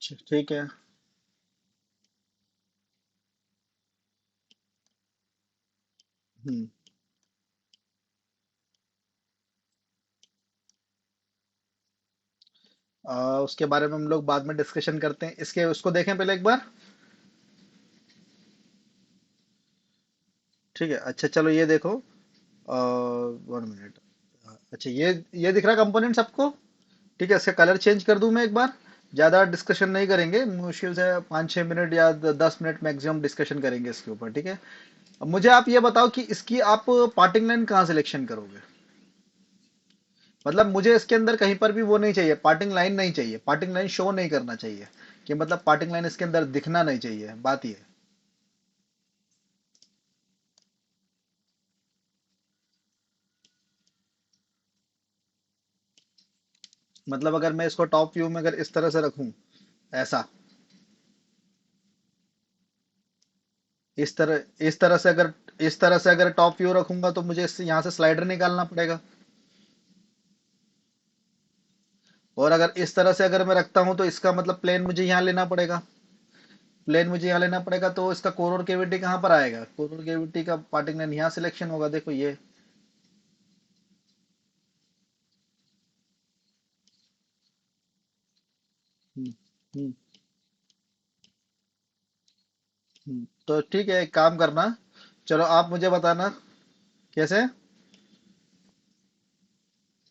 ठीक है। हम्म। उसके बारे में हम लोग बाद में डिस्कशन करते हैं, इसके उसको देखें पहले एक बार। ठीक है, अच्छा चलो ये देखो। 1 मिनट। अच्छा ये दिख रहा कंपोनेंट सबको? ठीक है, इसका कलर चेंज कर दूं मैं एक बार। ज़्यादा डिस्कशन नहीं करेंगे, मुश्किल से 5-6 मिनट या 10 मिनट मैक्सिमम डिस्कशन करेंगे इसके ऊपर, ठीक है। अब मुझे आप ये बताओ कि इसकी आप पार्टिंग लाइन कहाँ सिलेक्शन करोगे? मतलब मुझे इसके अंदर कहीं पर भी वो नहीं चाहिए, पार्टिंग लाइन नहीं चाहिए, पार्टिंग लाइन शो नहीं करना चाहिए, कि मतलब पार्टिंग लाइन इसके अंदर दिखना नहीं चाहिए, बात ये। मतलब अगर मैं इसको टॉप व्यू में अगर इस तरह से रखूं, ऐसा, इस तरह से अगर, इस तरह से अगर टॉप व्यू रखूंगा तो मुझे इससे यहाँ से स्लाइडर निकालना पड़ेगा। और अगर इस तरह से अगर मैं रखता हूं तो इसका मतलब प्लेन मुझे यहाँ लेना पड़ेगा। प्लेन मुझे यहाँ लेना पड़ेगा, तो इसका कोर और केविटी कहाँ पर आएगा? कोर और केविटी का पार्टिंग लाइन यहाँ सिलेक्शन होगा, देखो ये। हम्म। हम्म। तो ठीक है, एक काम करना। चलो आप मुझे बताना। कैसे?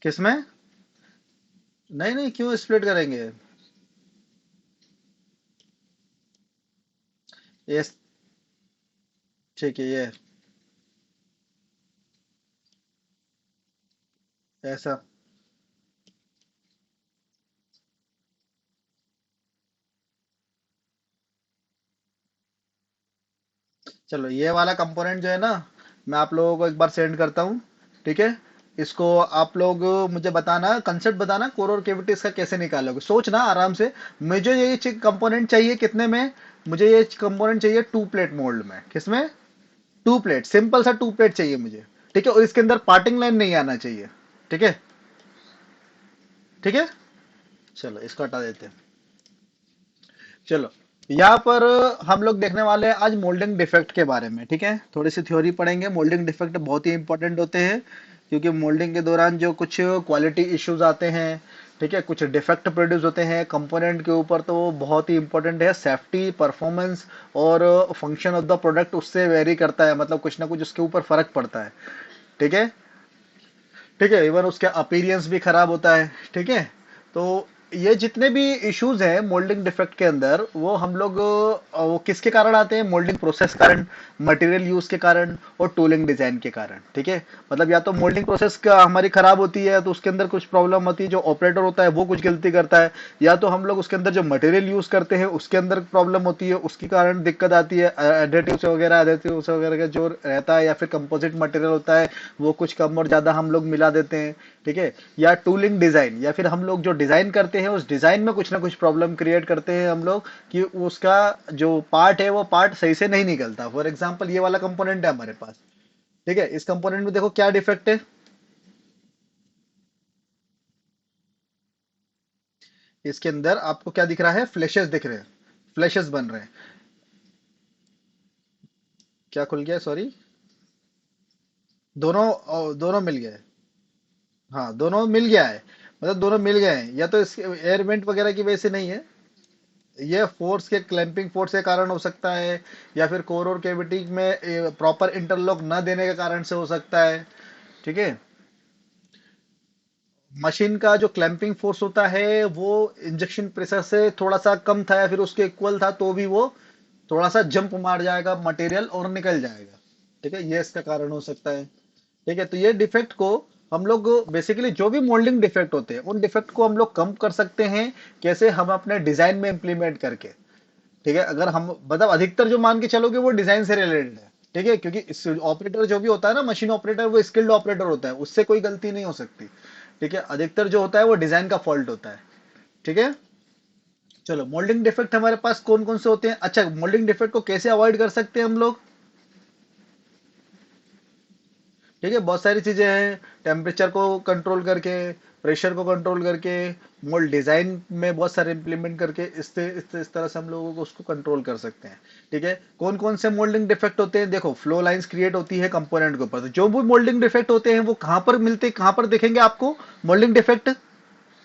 किसमें? नहीं नहीं, क्यों स्प्लिट करेंगे? ये, ठीक है ये, ऐसा। चलो ये वाला कंपोनेंट जो है ना, मैं आप लोगों को एक बार सेंड करता हूँ, ठीक है। इसको आप लोग मुझे बताना, कंसेप्ट बताना, कोर और केविटी इसका कैसे निकालोगे, सोचना आराम से। मुझे ये कंपोनेंट चाहिए कितने में? मुझे ये कंपोनेंट चाहिए 2 प्लेट मोल्ड में। किसमें? 2 प्लेट, सिंपल सा 2 प्लेट चाहिए मुझे। ठीक है, और इसके अंदर पार्टिंग लाइन नहीं आना चाहिए। ठीक है। ठीक है, चलो इसको हटा देते हैं। चलो, यहाँ पर हम लोग देखने वाले हैं आज मोल्डिंग डिफेक्ट के बारे में, ठीक है। थोड़ी सी थ्योरी पढ़ेंगे। मोल्डिंग डिफेक्ट बहुत ही इंपॉर्टेंट होते हैं, क्योंकि मोल्डिंग के दौरान जो कुछ क्वालिटी इश्यूज आते हैं, ठीक है, कुछ डिफेक्ट प्रोड्यूस होते हैं कंपोनेंट के ऊपर, तो वो बहुत ही इंपॉर्टेंट है। सेफ्टी, परफॉर्मेंस और फंक्शन ऑफ द प्रोडक्ट उससे वेरी करता है, मतलब कुछ ना कुछ उसके ऊपर फर्क पड़ता है। ठीक है। ठीक है, इवन उसका अपीरियंस भी खराब होता है। ठीक है। तो ये जितने भी इश्यूज हैं मोल्डिंग डिफेक्ट के अंदर, वो हम लोग वो किसके कारण आते हैं? मोल्डिंग प्रोसेस कारण, मटेरियल यूज के कारण और टूलिंग डिजाइन के कारण। ठीक है। मतलब या तो मोल्डिंग प्रोसेस का हमारी खराब होती है तो उसके अंदर कुछ प्रॉब्लम होती है, जो ऑपरेटर होता है वो कुछ गलती करता है, या तो हम लोग उसके अंदर जो मटेरियल यूज करते हैं उसके अंदर प्रॉब्लम होती है, उसके कारण दिक्कत आती है। एडिटिव्स वगैरह का जो रहता है, या फिर कंपोजिट मटेरियल होता है वो कुछ कम और ज्यादा हम लोग मिला देते हैं। ठीक है। या टूलिंग डिजाइन, या फिर हम लोग जो डिजाइन करते हैं उस डिजाइन में कुछ ना कुछ प्रॉब्लम क्रिएट करते हैं हम लोग, कि उसका जो पार्ट है वो पार्ट सही से नहीं निकलता। फॉर एग्जांपल ये वाला कंपोनेंट है हमारे पास। ठीक है, इस कंपोनेंट में देखो क्या डिफेक्ट है। इसके अंदर आपको क्या दिख रहा है? फ्लैशेस दिख रहे हैं, फ्लैशेस बन रहे हैं। क्या खुल गया, सॉरी? दोनों दोनों मिल गए। हाँ, दोनों मिल गया है। मतलब दोनों मिल गए हैं, या तो इसके एयर वेंट वगैरह की वजह से नहीं है, ये फोर्स के क्लैंपिंग फोर्स के कारण हो सकता है, या फिर कोर और केविटी में प्रॉपर इंटरलॉक न देने के कारण से हो सकता है। ठीक है। मशीन का जो क्लैंपिंग फोर्स होता है वो इंजेक्शन प्रेशर से थोड़ा सा कम था, या फिर उसके इक्वल था, तो भी वो थोड़ा सा जंप मार जाएगा मटेरियल और निकल जाएगा। ठीक है, ये इसका कारण हो सकता है। ठीक है, तो ये डिफेक्ट को हम लोग बेसिकली, जो भी मोल्डिंग डिफेक्ट होते हैं उन डिफेक्ट को हम लोग कम कर सकते हैं। कैसे? हम अपने डिजाइन में इंप्लीमेंट करके। ठीक है, अगर हम मतलब अधिकतर जो मान के चलोगे वो डिजाइन से रिलेटेड है। ठीक है, क्योंकि ऑपरेटर जो भी होता है ना, मशीन ऑपरेटर, वो स्किल्ड ऑपरेटर होता है, उससे कोई गलती नहीं हो सकती। ठीक है, अधिकतर जो होता है वो डिजाइन का फॉल्ट होता है। ठीक है। चलो, मोल्डिंग डिफेक्ट हमारे पास कौन कौन से होते हैं? अच्छा, मोल्डिंग डिफेक्ट को कैसे अवॉइड कर सकते हैं हम लोग? ठीक है, बहुत सारी चीजें हैं, टेम्परेचर को कंट्रोल करके, प्रेशर को कंट्रोल करके, मोल्ड डिजाइन में बहुत सारे इंप्लीमेंट करके इस तरह से हम लोगों को उसको कंट्रोल कर सकते हैं। ठीक है, कौन कौन से मोल्डिंग डिफेक्ट होते हैं, देखो फ्लो लाइंस क्रिएट होती है कंपोनेंट के ऊपर, तो जो भी मोल्डिंग डिफेक्ट होते हैं वो कहाँ पर मिलते हैं, कहाँ पर दिखेंगे आपको मोल्डिंग डिफेक्ट,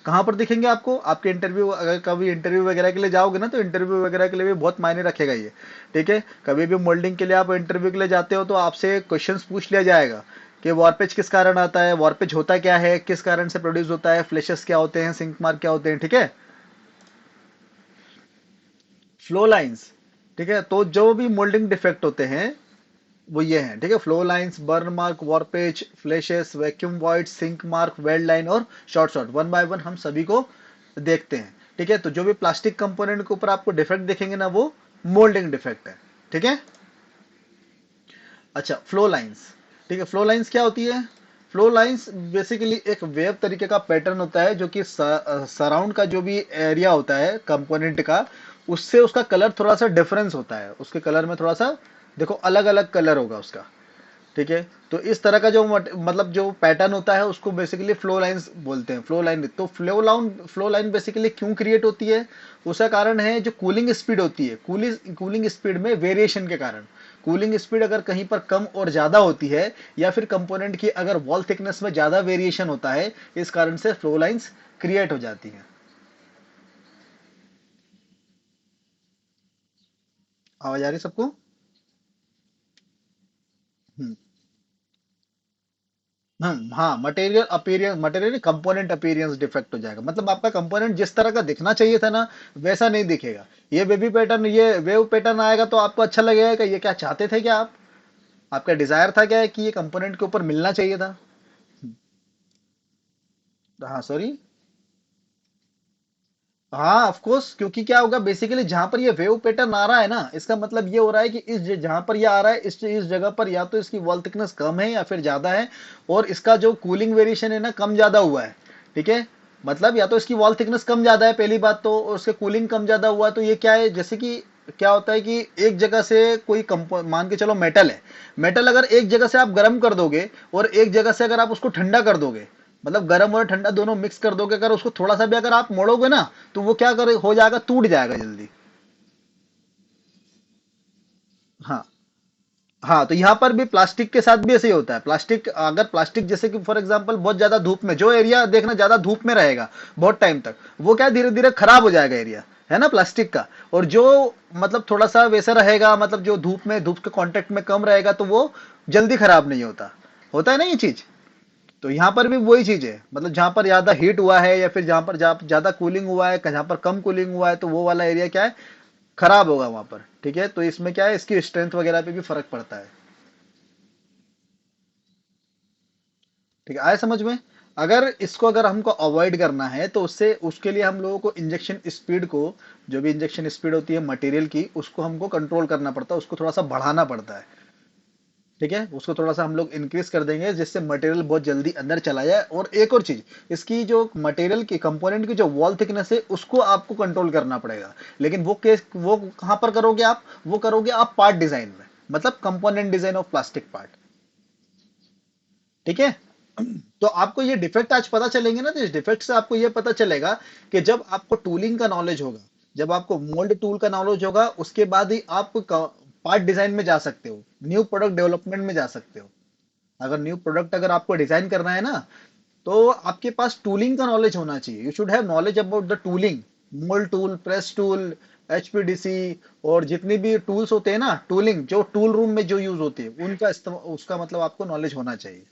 कहाँ पर दिखेंगे आपको, आपके इंटरव्यू, अगर कभी इंटरव्यू वगैरह के लिए जाओगे ना, तो इंटरव्यू वगैरह के लिए भी बहुत मायने रखेगा ये। ठीक है, कभी भी मोल्डिंग के लिए आप इंटरव्यू के लिए जाते हो तो आपसे क्वेश्चंस पूछ लिया जाएगा कि वार्पेज किस कारण आता है, वार्पेज होता क्या है, किस कारण से प्रोड्यूस होता है, फ्लैशेस क्या होते हैं, सिंक मार्क क्या होते हैं। ठीक है, फ्लो लाइंस। ठीक है, तो जो भी मोल्डिंग डिफेक्ट होते हैं वो ये हैं। ठीक है, flow lines, burn mark, warpage, flashes, vacuum void, sink mark, weld line और short short, one by one हम सभी को देखते हैं। ठीक है, तो जो भी प्लास्टिक कंपोनेंट के ऊपर आपको डिफेक्ट दिखेंगे ना, वो मोल्डिंग डिफेक्ट है। ठीक है, अच्छा फ्लो लाइंस। ठीक है, फ्लो लाइंस क्या होती है, फ्लो लाइंस बेसिकली एक वेव तरीके का पैटर्न होता है जो कि सराउंड का जो भी एरिया होता है कंपोनेंट का, उससे उसका कलर थोड़ा सा डिफरेंस होता है, उसके कलर में थोड़ा सा देखो अलग अलग कलर होगा उसका। ठीक है, तो इस तरह का जो मतलब जो पैटर्न होता है उसको बेसिकली फ्लो लाइंस बोलते हैं। फ्लो लाइन, तो फ्लो लाइन बेसिकली क्यों क्रिएट होती है, उसका कारण है जो कूलिंग स्पीड होती है, कूलिंग स्पीड में वेरिएशन के कारण, कूलिंग स्पीड अगर कहीं पर कम और ज्यादा होती है, या फिर कंपोनेंट की अगर वॉल थिकनेस में ज्यादा वेरिएशन होता है, इस कारण से फ्लो लाइंस क्रिएट हो जाती है। आवाज आ रही सबको? हम्म। हाँ, मटेरियल कंपोनेंट अपीयरेंस डिफेक्ट हो जाएगा, मतलब आपका कंपोनेंट जिस तरह का दिखना चाहिए था ना, वैसा नहीं दिखेगा। ये बेबी पैटर्न, ये वेव पैटर्न आएगा तो आपको अच्छा लगेगा कि ये क्या चाहते थे क्या आप, आपका डिजायर था क्या है कि ये कंपोनेंट के ऊपर मिलना चाहिए था। हाँ सॉरी। हाँ ऑफ कोर्स, क्योंकि क्या होगा बेसिकली जहां पर ये वेव पैटर्न आ रहा है ना, इसका मतलब ये हो रहा है कि जहां पर ये आ रहा है, इस जगह पर या तो इसकी वॉल थिकनेस कम है या फिर ज्यादा है, और इसका जो कूलिंग वेरिएशन है ना कम ज्यादा हुआ है। ठीक है, मतलब या तो इसकी वॉल थिकनेस कम ज्यादा है पहली बात तो, और उसके कूलिंग कम ज्यादा हुआ है, तो ये क्या है, जैसे कि क्या होता है कि एक जगह से कोई कंपो मान के चलो मेटल है, मेटल अगर एक जगह से आप गर्म कर दोगे और एक जगह से अगर आप उसको ठंडा कर दोगे, मतलब गर्म और ठंडा दोनों मिक्स कर दोगे, अगर उसको थोड़ा सा भी अगर आप मोड़ोगे ना, तो वो क्या करे हो जाएगा, टूट जाएगा जल्दी। हाँ। हाँ, तो यहाँ पर भी प्लास्टिक के साथ भी ऐसे ही होता है, प्लास्टिक अगर प्लास्टिक जैसे कि फॉर एग्जांपल बहुत ज्यादा धूप में, जो एरिया देखना ज्यादा धूप में रहेगा बहुत टाइम तक, वो क्या धीरे धीरे खराब हो जाएगा एरिया, है ना प्लास्टिक का। और जो मतलब थोड़ा सा वैसा रहेगा, मतलब जो धूप के कांटेक्ट में कम रहेगा, तो वो जल्दी खराब नहीं होता, होता है ना ये चीज। तो यहाँ पर भी वही चीज है, मतलब जहां पर ज्यादा हीट हुआ है या फिर जहां पर ज्यादा कूलिंग हुआ है, जहां पर कम कूलिंग हुआ है, तो वो वाला एरिया क्या है, खराब होगा वहां पर। ठीक है, तो इसमें क्या है, इसकी स्ट्रेंथ वगैरह पे भी फर्क पड़ता है। ठीक है, आए समझ में? अगर इसको अगर हमको अवॉइड करना है तो उससे उसके लिए हम लोगों को इंजेक्शन स्पीड को, जो भी इंजेक्शन स्पीड होती है मटेरियल की, उसको हमको कंट्रोल करना पड़ता है, उसको थोड़ा सा बढ़ाना पड़ता है। ठीक है, उसको थोड़ा सा हम लोग इंक्रीज कर देंगे जिससे मटेरियल बहुत जल्दी अंदर चला जाए। और एक और चीज, इसकी जो मटेरियल की कंपोनेंट की जो वॉल थिकनेस है उसको आपको कंट्रोल करना पड़ेगा। लेकिन वो कहां पर करोगे आप, वो करोगे आप पार्ट डिजाइन में, मतलब component design of plastic part. ठीक है, तो आपको ये डिफेक्ट आज पता चलेंगे ना, तो इस डिफेक्ट से आपको ये पता चलेगा कि जब आपको टूलिंग का नॉलेज होगा, जब आपको मोल्ड टूल का नॉलेज होगा, उसके बाद ही आप पार्ट डिजाइन में जा सकते हो, न्यू प्रोडक्ट डेवलपमेंट में जा सकते हो। अगर न्यू प्रोडक्ट अगर आपको डिजाइन करना है ना, तो आपके पास टूलिंग का नॉलेज होना चाहिए, you should have knowledge about the tooling, mould tool, press tool, HPDC, और जितनी भी टूल्स होते हैं ना, टूलिंग जो टूल रूम में जो यूज होती है उनका उसका मतलब आपको नॉलेज होना चाहिए।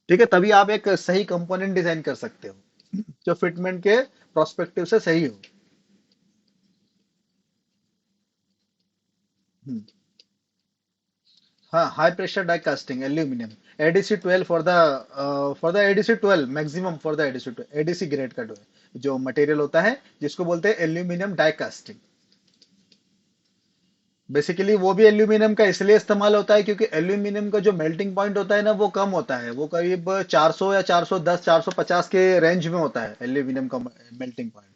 ठीक है, तभी आप एक सही कंपोनेंट डिजाइन कर सकते हो जो फिटमेंट के प्रोस्पेक्टिव से सही हो। हम्म, हाँ, high pressure die casting aluminium, ADC 12 for the ADC 12 maximum, for the ADC grade का जो मटेरियल होता है, जिसको बोलते हैं एल्यूमिनियम डाई कास्टिंग। बेसिकली वो भी एल्यूमिनियम का इसलिए इस्तेमाल होता है क्योंकि एल्यूमिनियम का जो मेल्टिंग पॉइंट होता है ना वो कम होता है, वो करीब 400 या 410 450 के रेंज में होता है एल्यूमिनियम का मेल्टिंग पॉइंट।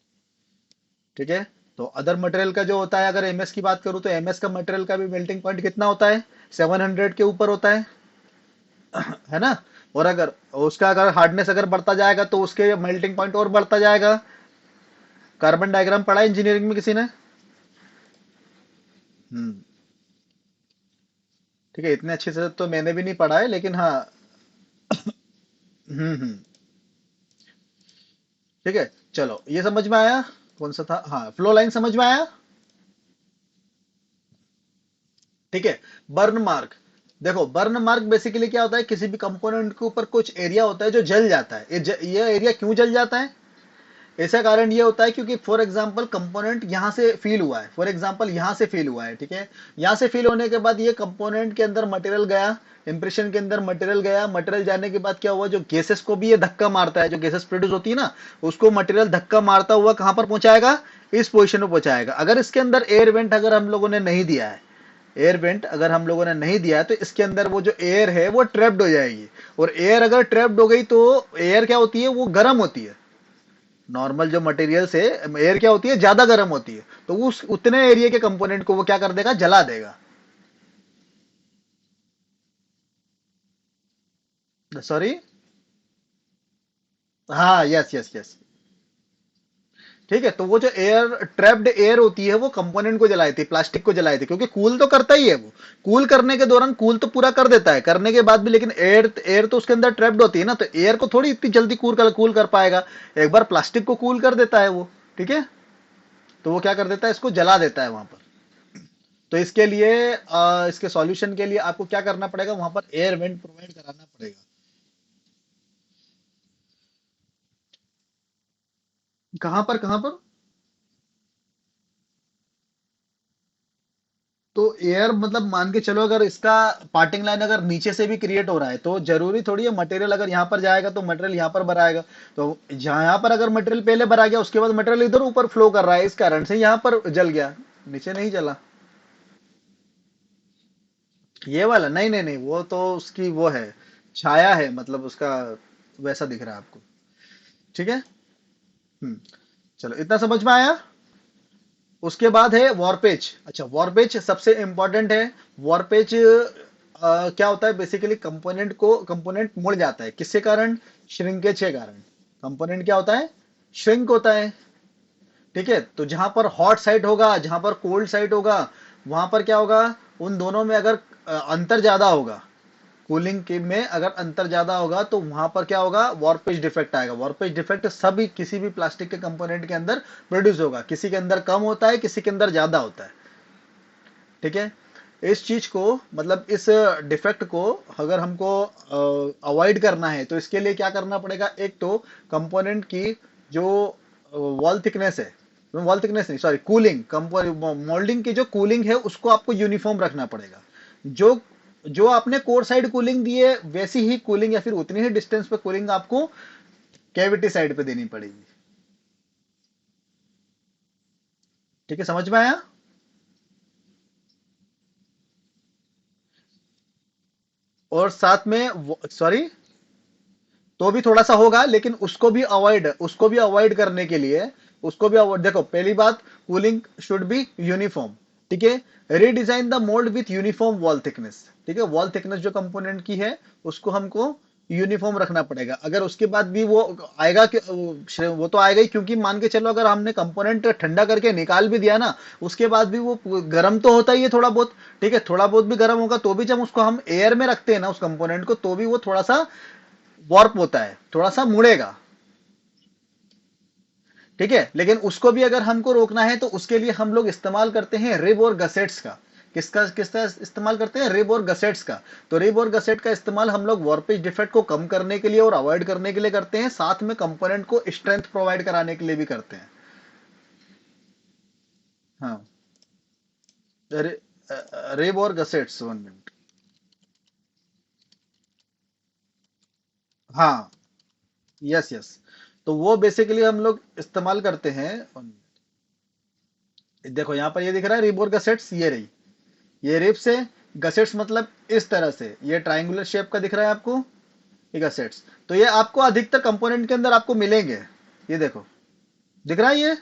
ठीक है, तो अदर मटेरियल का जो होता है, अगर एमएस की बात करूं तो एमएस का मटेरियल का भी मेल्टिंग पॉइंट कितना होता है, 700 के ऊपर होता है। है ना। और अगर उसका अगर हार्डनेस अगर बढ़ता जाएगा तो उसके मेल्टिंग पॉइंट और बढ़ता जाएगा। कार्बन डायग्राम पढ़ा है इंजीनियरिंग में किसी ने? हम्म। ठीक है, इतने अच्छे से तो मैंने भी नहीं पढ़ा है, लेकिन हाँ। हम्म। ठीक है, चलो ये समझ में आया। कौन सा था, हाँ, फ्लो लाइन समझ में आया। ठीक है। Burn mark. देखो, बर्न मार्क बेसिकली क्या होता है, किसी भी कंपोनेंट के ऊपर कुछ एरिया होता है जो जल जाता है। ये एरिया क्यों जल जाता है? इसका कारण ये होता है क्योंकि फॉर एग्जांपल कंपोनेंट यहाँ से फील हुआ है, फॉर एग्जांपल यहाँ से फील हुआ है, ठीक है। यहाँ से फील होने के बाद ये कंपोनेंट के अंदर मटेरियल गया, इंप्रेशन के अंदर मटेरियल गया, मटेरियल जाने के बाद क्या हुआ, जो गैसेस को भी ये धक्का मारता है, जो गैसेस प्रोड्यूस होती है ना, उसको मटेरियल धक्का मारता हुआ कहाँ पर पहुंचाएगा, इस पोजिशन में पहुंचाएगा। अगर इसके अंदर एयर वेंट अगर हम लोगों ने नहीं दिया है, एयर वेंट अगर हम लोगों ने नहीं दिया है, तो इसके अंदर वो जो एयर है वो ट्रैप्ड हो जाएगी। और एयर अगर ट्रैप्ड हो गई तो एयर क्या होती है, वो गर्म होती है। नॉर्मल जो मटेरियल से एयर क्या होती है, ज्यादा गर्म होती है, तो उस उतने एरिया के कंपोनेंट को वो क्या कर देगा, जला देगा। सॉरी। हाँ, यस यस यस। ठीक है, तो वो जो एयर ट्रैप्ड एयर होती है वो कंपोनेंट को जलाई थी, प्लास्टिक को जलाई थी, क्योंकि कूल तो करता ही है वो। कूल करने के दौरान कूल तो पूरा कर देता है, करने के बाद भी, लेकिन एयर एयर तो उसके अंदर ट्रैप्ड होती है ना, तो एयर को थोड़ी इतनी जल्दी कूल कर पाएगा। एक बार प्लास्टिक को कूल कर देता है वो, ठीक है। तो वो क्या कर देता है, इसको जला देता है वहां पर। तो इसके लिए इसके सॉल्यूशन के लिए आपको क्या करना पड़ेगा, वहां पर एयर वेंट प्रोवाइड कराना पड़ेगा। कहां पर, कहां पर? तो एयर मतलब मान के चलो, अगर इसका पार्टिंग लाइन अगर नीचे से भी क्रिएट हो रहा है, तो जरूरी थोड़ी है मटेरियल अगर यहाँ पर जाएगा तो मटेरियल यहाँ पर भराएगा। तो यहाँ पर अगर मटेरियल पहले भरा गया, उसके बाद मटेरियल इधर ऊपर फ्लो कर रहा है, इस कारण से यहाँ पर जल गया, नीचे नहीं जला। ये वाला नहीं नहीं नहीं, वो तो उसकी वो है, छाया है, मतलब उसका वैसा दिख रहा है आपको। ठीक है। हम्म। चलो, इतना समझ में आया। उसके बाद है वॉरपेज। अच्छा, वॉरपेज सबसे इंपॉर्टेंट है। वॉरपेज क्या होता है, बेसिकली कंपोनेंट मुड़ जाता है, किसके कारण, श्रिंकेज के कारण। कंपोनेंट क्या होता है, श्रिंक होता है। ठीक है, तो जहां पर हॉट साइड होगा, जहां पर कोल्ड साइड होगा, वहां पर क्या होगा, उन दोनों में अगर अंतर ज्यादा होगा, कूलिंग के में अगर अंतर ज्यादा होगा, तो वहां पर क्या होगा, वॉरपेज डिफेक्ट आएगा। वॉरपेज डिफेक्ट सभी किसी भी प्लास्टिक के कंपोनेंट के अंदर प्रोड्यूस होगा, किसी के अंदर कम होता है, किसी के अंदर ज्यादा होता है। ठीक है। इस चीज को, मतलब इस डिफेक्ट को अगर हमको अवॉइड करना है, तो इसके लिए क्या करना पड़ेगा, एक तो कंपोनेंट की जो वॉल थिकनेस है, वॉल थिकनेस नहीं, सॉरी, कूलिंग, मोल्डिंग की जो कूलिंग है उसको आपको यूनिफॉर्म रखना पड़ेगा। जो जो आपने कोर साइड कूलिंग दी है, वैसी ही कूलिंग या फिर उतनी ही डिस्टेंस पे कूलिंग आपको कैविटी साइड पे देनी पड़ेगी। ठीक है, समझ में आया। और साथ में, सॉरी, तो भी थोड़ा सा होगा, लेकिन उसको भी अवॉइड करने के लिए, उसको भी अवॉइड, देखो पहली बात, कूलिंग शुड बी यूनिफॉर्म। ठीक है। Redesign the mould with uniform wall thickness. ठीक है, वॉल थिकनेस जो कंपोनेंट की है उसको हमको यूनिफॉर्म रखना पड़ेगा। अगर उसके बाद भी वो आएगा कि वो तो आएगा ही, क्योंकि मान के चलो अगर हमने कंपोनेंट ठंडा करके निकाल भी दिया ना, उसके बाद भी वो गर्म तो होता ही है थोड़ा बहुत। ठीक है, थोड़ा बहुत भी गर्म होगा, तो भी जब उसको हम एयर में रखते हैं ना उस कंपोनेंट को, तो भी वो थोड़ा सा वॉर्प होता है, थोड़ा सा मुड़ेगा। ठीक है, लेकिन उसको भी अगर हमको रोकना है, तो उसके लिए हम लोग इस्तेमाल करते हैं रिब और गसेट्स का। किसका इस्तेमाल करते हैं, रिब और गसेट्स का। तो रिब और गसेट का इस्तेमाल हम लोग वॉर्पेज डिफेक्ट को कम करने के लिए और अवॉइड करने के लिए करते हैं, साथ में कंपोनेंट को स्ट्रेंथ प्रोवाइड कराने के लिए भी करते हैं। हाँ। रिब और गसेट्स, 1 मिनट। हाँ, यस यस। तो वो बेसिकली हम लोग इस्तेमाल करते हैं। देखो यहाँ पर ये दिख रहा है रिब और गसेट्स, ये रही, ये रिप्स है। गसेट्स मतलब इस तरह से, ये ट्राइंगुलर शेप का दिख रहा है आपको, ये गसेट्स। तो ये आपको अधिकतर कंपोनेंट के अंदर आपको मिलेंगे। ये देखो, दिख रहा है ये,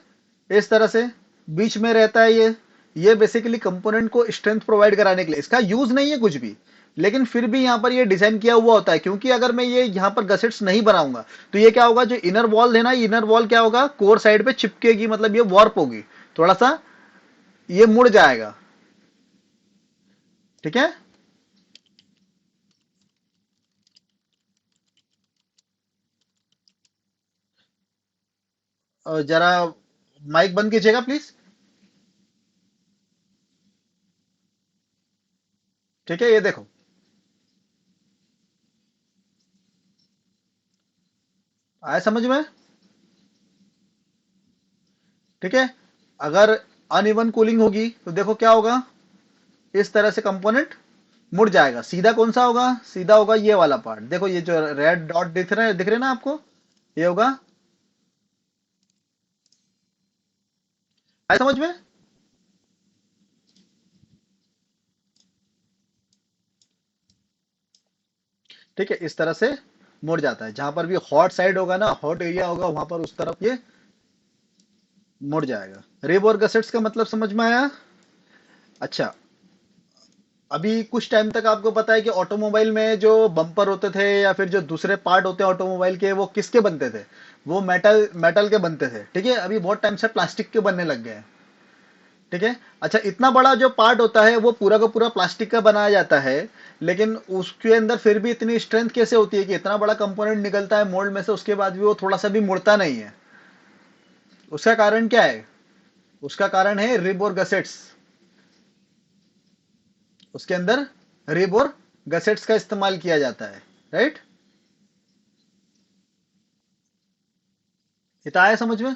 इस तरह से बीच में रहता है ये बेसिकली कंपोनेंट को स्ट्रेंथ प्रोवाइड कराने के लिए, इसका यूज नहीं है कुछ भी, लेकिन फिर भी यहाँ पर ये डिजाइन किया हुआ होता है, क्योंकि अगर मैं ये यहाँ पर गसेट्स नहीं बनाऊंगा तो ये क्या होगा, जो इनर वॉल है ना, इनर वॉल क्या होगा, कोर साइड पे चिपकेगी, मतलब ये वॉर्प होगी थोड़ा सा, ये मुड़ जाएगा। ठीक है। और जरा माइक बंद कीजिएगा प्लीज। ठीक है, ये देखो। आया समझ में? ठीक है। अगर अनइवन कूलिंग होगी तो देखो क्या होगा, इस तरह से कंपोनेंट मुड़ जाएगा। सीधा कौन सा होगा, सीधा होगा ये वाला पार्ट, देखो ये जो रेड डॉट दिख रहे हैं ना आपको, ये होगा। आया समझ में? ठीक है, इस तरह से मुड़ जाता है। जहां पर भी हॉट साइड होगा ना, हॉट एरिया होगा, वहां पर उस तरफ ये मुड़ जाएगा। रिब और गसेट्स का मतलब समझ में आया? अच्छा। अभी कुछ टाइम तक आपको पता है कि ऑटोमोबाइल में जो बम्पर होते थे या फिर जो दूसरे पार्ट होते हैं ऑटोमोबाइल के, वो किसके बनते थे? वो मेटल मेटल के बनते थे। ठीक है, अभी बहुत टाइम से प्लास्टिक के बनने लग गए हैं। ठीक है। अच्छा, इतना बड़ा जो पार्ट होता है वो पूरा का पूरा प्लास्टिक का बनाया जाता है, लेकिन उसके अंदर फिर भी इतनी स्ट्रेंथ कैसे होती है कि इतना बड़ा कंपोनेंट निकलता है मोल्ड में से, उसके बाद भी वो थोड़ा सा भी मुड़ता नहीं है? उसका कारण क्या है? उसका कारण है रिब और गसेट्स। उसके अंदर रिब और गसेट्स का इस्तेमाल किया जाता है। राइट। इतना आया समझ में?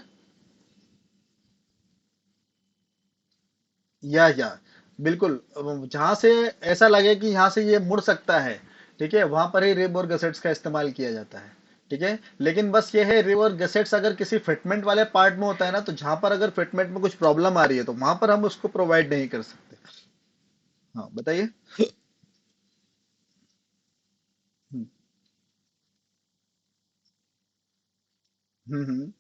या बिल्कुल। जहां से ऐसा लगे कि यहाँ से ये मुड़ सकता है, ठीक है, वहां पर ही रिब और गसेट्स का इस्तेमाल किया जाता है। ठीक है। लेकिन बस ये है, रिब और गसेट्स अगर किसी फिटमेंट वाले पार्ट में होता है ना, तो जहां पर अगर फिटमेंट में कुछ प्रॉब्लम आ रही है तो वहां पर हम उसको प्रोवाइड नहीं कर सकते। हाँ, बताइए। हम्म। हम्म।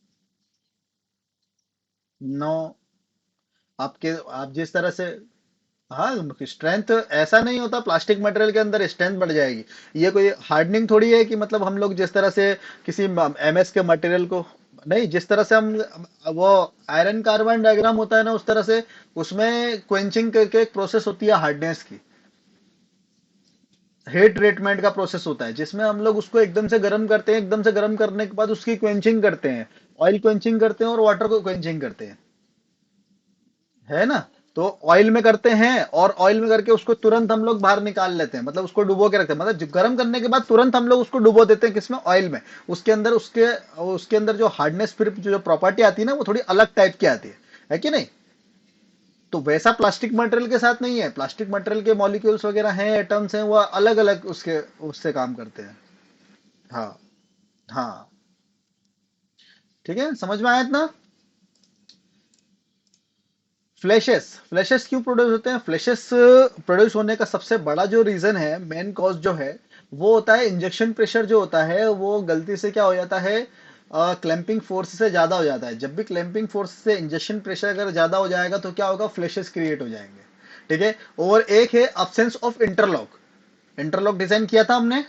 नो। आपके आप जिस तरह से, हाँ, स्ट्रेंथ ऐसा नहीं होता प्लास्टिक मटेरियल के अंदर स्ट्रेंथ बढ़ जाएगी। ये कोई हार्डनिंग थोड़ी है कि मतलब हम लोग जिस तरह से किसी एमएस के मटेरियल को, नहीं, जिस तरह से हम वो आयरन कार्बन डायग्राम होता है ना, उस तरह से उसमें क्वेंचिंग करके एक प्रोसेस होती है हार्डनेस की। हीट ट्रीटमेंट का प्रोसेस होता है जिसमें हम लोग उसको एकदम से गर्म करते हैं, एकदम से गर्म करने के बाद उसकी क्वेंचिंग करते हैं। ऑयल क्वेंचिंग करते हैं और वाटर को क्वेंचिंग करते हैं, है ना? तो ऑयल में करते हैं, और ऑयल में करके उसको तुरंत हम लोग बाहर निकाल लेते हैं, मतलब उसको डुबो के रखते हैं, मतलब गर्म करने के बाद तुरंत हम लोग उसको डुबो देते हैं, किसमें, ऑयल में। उसके अंदर उसके अंदर जो हार्डनेस, फिर जो प्रॉपर्टी आती है ना, वो थोड़ी अलग टाइप की आती है कि नहीं? तो वैसा प्लास्टिक मटेरियल के साथ नहीं है। प्लास्टिक मटेरियल के मॉलिक्यूल्स वगैरह हैं, एटम्स हैं, वो अलग अलग उसके उससे काम करते हैं। हाँ। हाँ। ठीक है, समझ में आया इतना? फ्लैशेस फ्लैशेस क्यों प्रोड्यूस होते हैं? फ्लैशेस प्रोड्यूस होने का सबसे बड़ा जो रीजन है, मेन कॉज जो है, वो होता है इंजेक्शन प्रेशर जो होता है, वो गलती से क्या हो जाता है, क्लैंपिंग फोर्स से ज्यादा हो जाता है। जब भी क्लैंपिंग फोर्स से इंजेक्शन प्रेशर अगर ज्यादा हो जाएगा तो क्या होगा, फ्लैशेस क्रिएट हो जाएंगे। ठीक है। और एक है absence of interlock. Interlock design किया था हमने।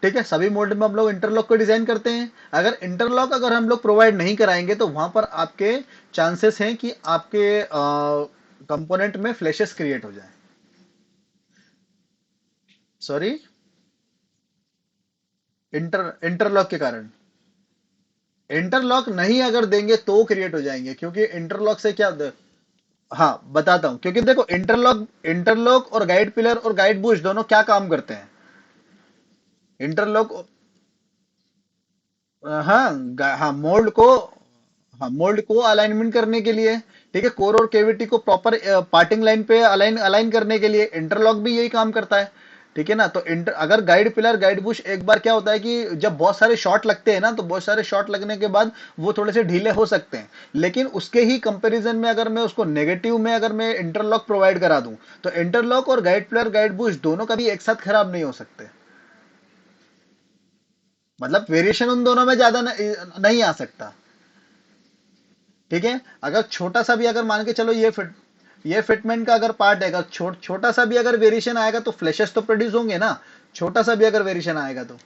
ठीक है, सभी मोड में हम लोग इंटरलॉक को डिजाइन करते हैं। अगर इंटरलॉक अगर हम लोग प्रोवाइड नहीं कराएंगे तो वहां पर आपके चांसेस हैं कि आपके कंपोनेंट में फ्लैशेस क्रिएट हो जाए। सॉरी। इंटरलॉक के कारण। इंटरलॉक नहीं अगर देंगे तो क्रिएट हो जाएंगे, क्योंकि इंटरलॉक से क्या, हाँ बताता हूं। क्योंकि देखो, इंटरलॉक इंटरलॉक और गाइड पिलर और गाइड बुश दोनों क्या काम करते हैं? इंटरलॉक, हाँ, मोल्ड को अलाइनमेंट करने के लिए। ठीक है, कोर और केविटी को प्रॉपर पार्टिंग लाइन पे अलाइन अलाइन करने के लिए इंटरलॉक भी यही काम करता है। ठीक है ना? तो अगर गाइड पिलर गाइड बुश, एक बार क्या होता है कि जब बहुत सारे शॉट लगते हैं ना, तो बहुत सारे शॉट लगने के बाद वो थोड़े से ढीले हो सकते हैं। लेकिन उसके ही कंपैरिजन में अगर मैं उसको नेगेटिव में अगर मैं इंटरलॉक प्रोवाइड करा दूं, तो इंटरलॉक और गाइड पिलर गाइड बुश दोनों कभी एक साथ खराब नहीं हो सकते। मतलब वेरिएशन उन दोनों में ज्यादा नहीं आ सकता। ठीक है। अगर छोटा सा भी अगर मान के चलो ये फिट, ये फिटमेंट का अगर पार्ट है, अगर छोटा सा भी अगर वेरिएशन आएगा तो फ्लैशेस तो प्रोड्यूस होंगे ना, छोटा सा भी अगर वेरिएशन आएगा तो,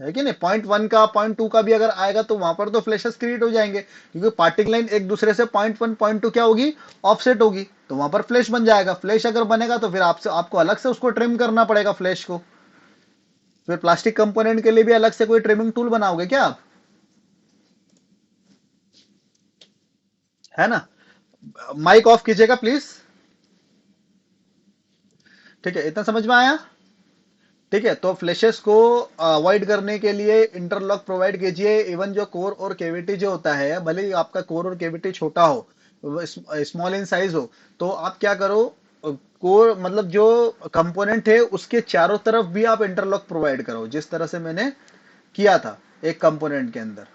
है कि नहीं? पॉइंट 1 का पॉइंट 2 का भी अगर आएगा तो वहां पर तो फ्लैशेस क्रिएट हो जाएंगे, क्योंकि पार्टिकल लाइन एक दूसरे से पॉइंट 1 पॉइंट 2 क्या होगी, ऑफसेट होगी, तो वहां पर फ्लैश बन जाएगा। फ्लैश अगर बनेगा तो फिर आपसे आपको अलग से उसको ट्रिम करना पड़ेगा फ्लैश को। फिर प्लास्टिक कंपोनेंट के लिए भी अलग से कोई ट्रिमिंग टूल बनाओगे क्या आप? है ना? माइक ऑफ कीजिएगा प्लीज। ठीक है, इतना समझ में आया? ठीक है, तो फ्लैशेस को अवॉइड करने के लिए इंटरलॉक प्रोवाइड कीजिए। इवन जो कोर और केविटी जो होता है, भले ही आपका कोर और केविटी छोटा हो, स्मॉल इन साइज हो, तो आप क्या करो, कोर मतलब जो कंपोनेंट है उसके चारों तरफ भी आप इंटरलॉक प्रोवाइड करो, जिस तरह से मैंने किया था एक कंपोनेंट के अंदर।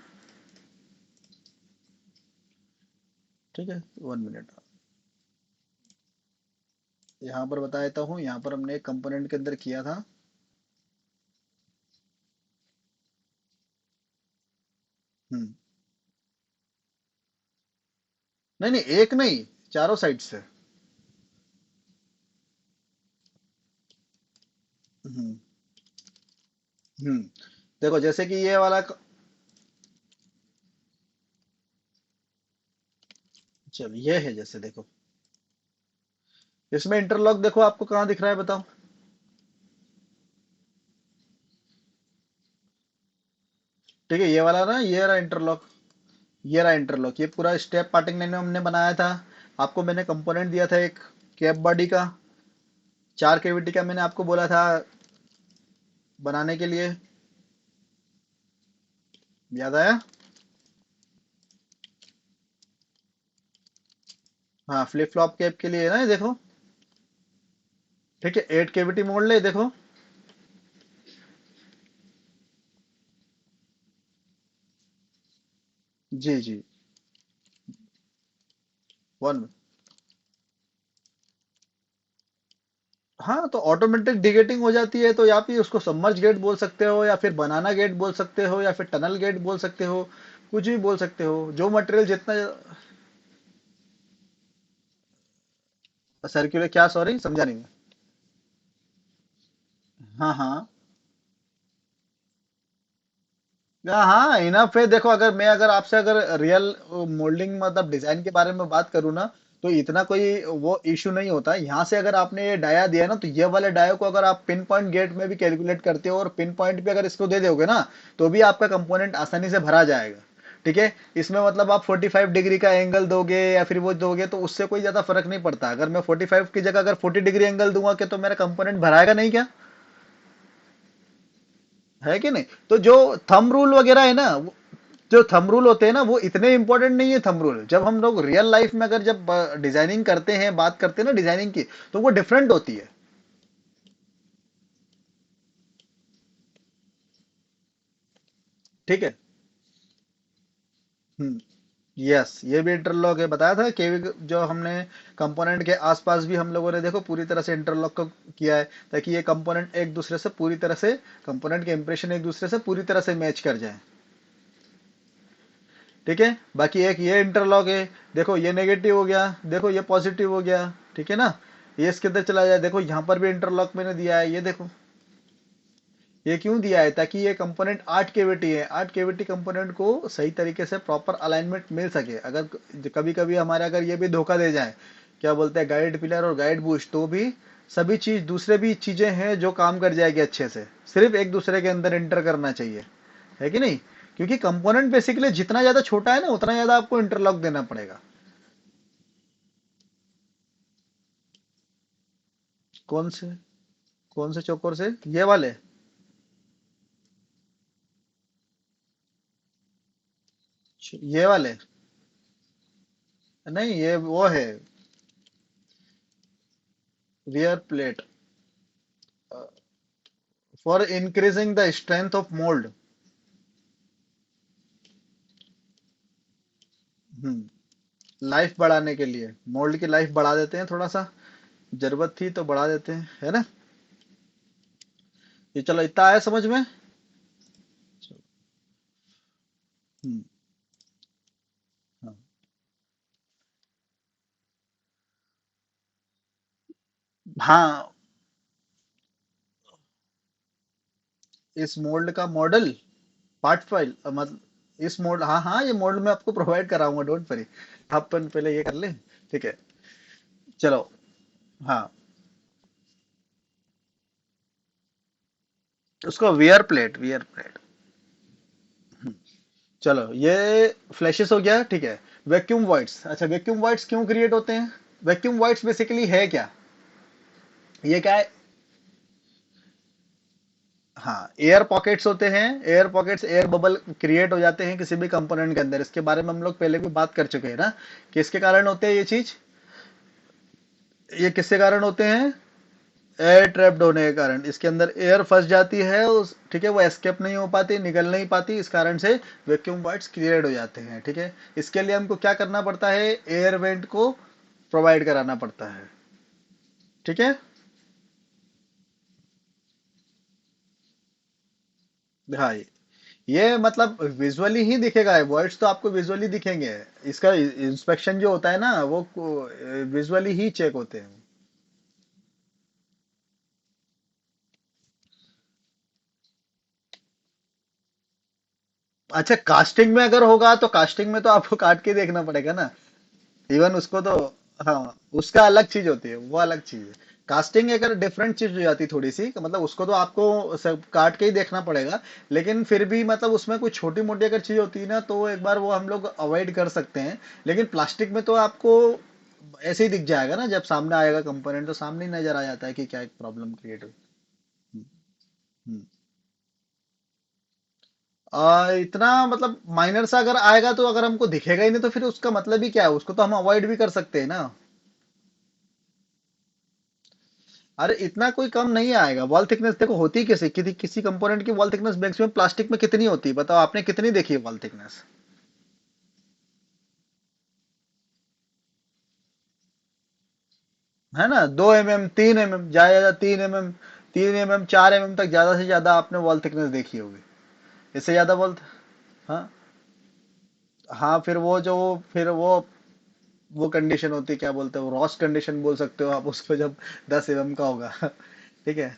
ठीक है, 1 मिनट। यहाँ पर बता देता हूँ, यहाँ पर हमने एक कंपोनेंट के अंदर किया था। हम्म। नहीं नहीं, एक नहीं, चारों साइड से। हम्म। हम्म। देखो जैसे कि ये वाला चलो ये है, जैसे देखो इसमें इंटरलॉक देखो आपको कहाँ दिख रहा है बताओ? ठीक है, ये वाला ना, ये रहा इंटरलॉक। ये रहा इंटरलॉक, ये पूरा स्टेप पार्टिंग लाइन में हमने बनाया था। आपको मैंने कंपोनेंट दिया था एक, कैप बॉडी का, 4 केविटी का मैंने आपको बोला था बनाने के लिए। याद आया? हाँ, फ्लिप फ्लॉप कैप के लिए है ना, ये देखो। ठीक है, 8 केविटी मोड़ ले देखो। जी जी। 1। हाँ, तो ऑटोमेटिक डिगेटिंग हो जाती है, तो या फिर उसको सबमर्ज गेट बोल सकते हो, या फिर बनाना गेट बोल सकते हो, या फिर टनल गेट बोल सकते हो, कुछ भी बोल सकते हो, जो मटेरियल जितना। सर्कुलर क्या, सॉरी समझा नहीं मैं। हाँ हाँ। हाँ, इनफ है। देखो अगर मैं अगर आपसे अगर रियल मोल्डिंग मतलब डिजाइन के बारे में बात करूँ ना, तो इतना कोई वो इशू नहीं होता। यहाँ से अगर आपने ये डाया दिया ना, तो ये वाले डायो को अगर आप पिन पॉइंट गेट में भी कैलकुलेट करते हो और पिन पॉइंट पे अगर इसको दे दोगे ना, तो भी आपका कंपोनेंट आसानी से भरा जाएगा। ठीक है, इसमें मतलब आप 45 डिग्री का एंगल दोगे या फिर वो दोगे तो उससे कोई ज्यादा फर्क नहीं पड़ता। अगर मैं 45 की जगह अगर 40 डिग्री एंगल दूंगा क्या, तो मेरा कंपोनेंट भराएगा नहीं क्या? है कि नहीं? तो जो थंब रूल वगैरह है ना, जो थंब रूल होते हैं ना, वो इतने इंपॉर्टेंट नहीं है। थंब रूल जब हम लोग रियल लाइफ में अगर जब डिजाइनिंग करते हैं, बात करते हैं ना डिजाइनिंग की, तो वो डिफरेंट होती है। ठीक है। हम्म। यस, ये भी इंटरलॉक है, बताया था कि जो हमने कंपोनेंट के आसपास भी हम लोगों ने देखो पूरी तरह से इंटरलॉक को किया है, ताकि ये कंपोनेंट एक दूसरे से पूरी तरह से, कंपोनेंट के इंप्रेशन एक दूसरे से पूरी तरह से मैच कर जाए। ठीक है, बाकी एक ये इंटरलॉक है। देखो ये नेगेटिव हो गया, देखो ये पॉजिटिव हो गया। ठीक है ना? ये इसके अंदर चला जाए, देखो यहाँ पर भी इंटरलॉक मैंने दिया है, ये देखो। ये क्यों दिया है? ताकि ये कंपोनेंट 8 केविटी है, 8 केविटी कंपोनेंट को सही तरीके से प्रॉपर अलाइनमेंट मिल सके। अगर कभी कभी हमारे अगर ये भी धोखा दे जाए, क्या बोलते हैं, गाइड पिलर और गाइड बूस्ट, तो भी सभी चीज दूसरे भी चीजें हैं जो काम कर जाएगी अच्छे से। सिर्फ एक दूसरे के अंदर इंटर करना चाहिए, है कि नहीं? क्योंकि कंपोनेंट बेसिकली जितना ज्यादा छोटा है ना, उतना ज्यादा आपको इंटरलॉक देना पड़ेगा। कौन से? कौन से चौकोर से? ये वाले? ये वाले? नहीं, ये वो है, rear plate, for increasing the strength of mould. Life बढ़ाने के लिए, मोल्ड की लाइफ बढ़ा देते हैं थोड़ा सा, जरूरत थी तो बढ़ा देते हैं, है ना? ये चलो, इतना आया समझ में? हम्म। हाँ। हाँ, इस मोल्ड का मॉडल पार्ट फाइल मतलब इस मोड, हाँ हाँ, ये मोल्ड मैं आपको प्रोवाइड कराऊंगा, डोंट वरी। अपन पहले ये कर ले, ठीक है। चलो। हाँ, उसको वियर प्लेट। चलो, ये फ्लैशेस हो गया, ठीक है। वैक्यूम वाइड्स, अच्छा वैक्यूम वाइड्स क्यों क्रिएट होते हैं? वैक्यूम वाइड्स बेसिकली है क्या? ये क्या है? हाँ, एयर पॉकेट्स होते हैं। Air pockets, air bubble create हो जाते हैं किसी भी कंपोनेंट के अंदर। इसके बारे में हम लोग पहले भी बात कर चुके हैं ना, कि इसके कारण होते हैं ये चीज। ये किसके कारण होते हैं? एयर ट्रैप्ड होने के कारण। इसके अंदर एयर फंस जाती है उस, ठीक है, वो एस्केप नहीं हो पाती, निकल नहीं पाती, इस कारण से वैक्यूम वाइड्स क्रिएट हो जाते हैं, ठीक है। इसके लिए हमको क्या करना पड़ता है? एयर वेंट को प्रोवाइड कराना पड़ता है, ठीक है। हाँ, ये मतलब विजुअली ही दिखेगा, है वर्ड्स तो आपको विजुअली दिखेंगे। इसका इंस्पेक्शन जो होता है ना, वो विजुअली ही चेक होते हैं। अच्छा, कास्टिंग में अगर होगा तो कास्टिंग में तो आपको काट के देखना पड़ेगा ना। इवन उसको तो, हाँ, उसका अलग चीज होती है, वो अलग चीज है। कास्टिंग अगर डिफरेंट चीज हो जाती थोड़ी सी, मतलब उसको तो आपको सब काट के ही देखना पड़ेगा। लेकिन फिर भी मतलब उसमें कोई छोटी मोटी अगर चीज होती है ना, तो एक बार वो हम लोग अवॉइड कर सकते हैं। लेकिन प्लास्टिक में तो आपको ऐसे ही दिख जाएगा ना, जब सामने आएगा कंपोनेंट तो सामने ही नजर आ जाता है कि क्या एक प्रॉब्लम क्रिएट हुई। हम्म, हम्म। इतना मतलब माइनर सा अगर आएगा तो, अगर हमको दिखेगा ही नहीं तो फिर उसका मतलब ही क्या है? उसको तो हम अवॉइड भी कर सकते हैं ना। अरे इतना कोई कम नहीं आएगा। वॉल थिकनेस देखो होती कैसे, किसी कंपोनेंट की वॉल थिकनेस मैक्सिमम प्लास्टिक में कितनी होती है बताओ? आपने कितनी देखी है वॉल थिकनेस? है ना, 2 mm, 3 mm, ज्यादा 3 mm, 3 mm, 4 mm तक ज्यादा से ज्यादा आपने वॉल थिकनेस देखी होगी। इससे ज्यादा वॉल, हाँ हाँ, फिर वो जो, फिर वो कंडीशन होती है, क्या बोलते हैं वो, रॉस कंडीशन बोल सकते हो आप उसको, जब 10 mm का होगा ठीक है।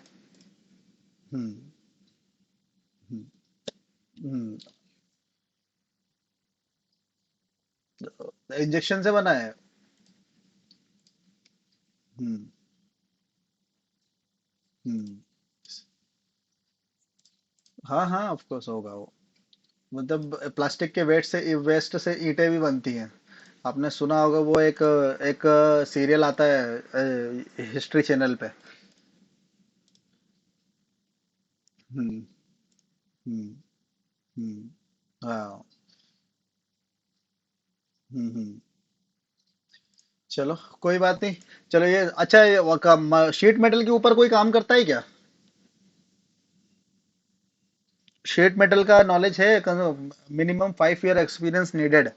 हम्म, हम्म, हम्म। इंजेक्शन से बना है। हम्म, हम्म। हाँ हाँ, ऑफ कोर्स होगा वो। मतलब प्लास्टिक के वेस्ट से ईंटें भी बनती हैं। आपने सुना होगा वो एक एक सीरियल आता है हिस्ट्री चैनल पे। हम्म, हम्म, हम्म। हाँ। हम्म। चलो, कोई बात नहीं। चलो, ये अच्छा, ये शीट मेटल के ऊपर कोई काम करता है क्या? शीट मेटल का नॉलेज है? Minimum 5 year experience needed.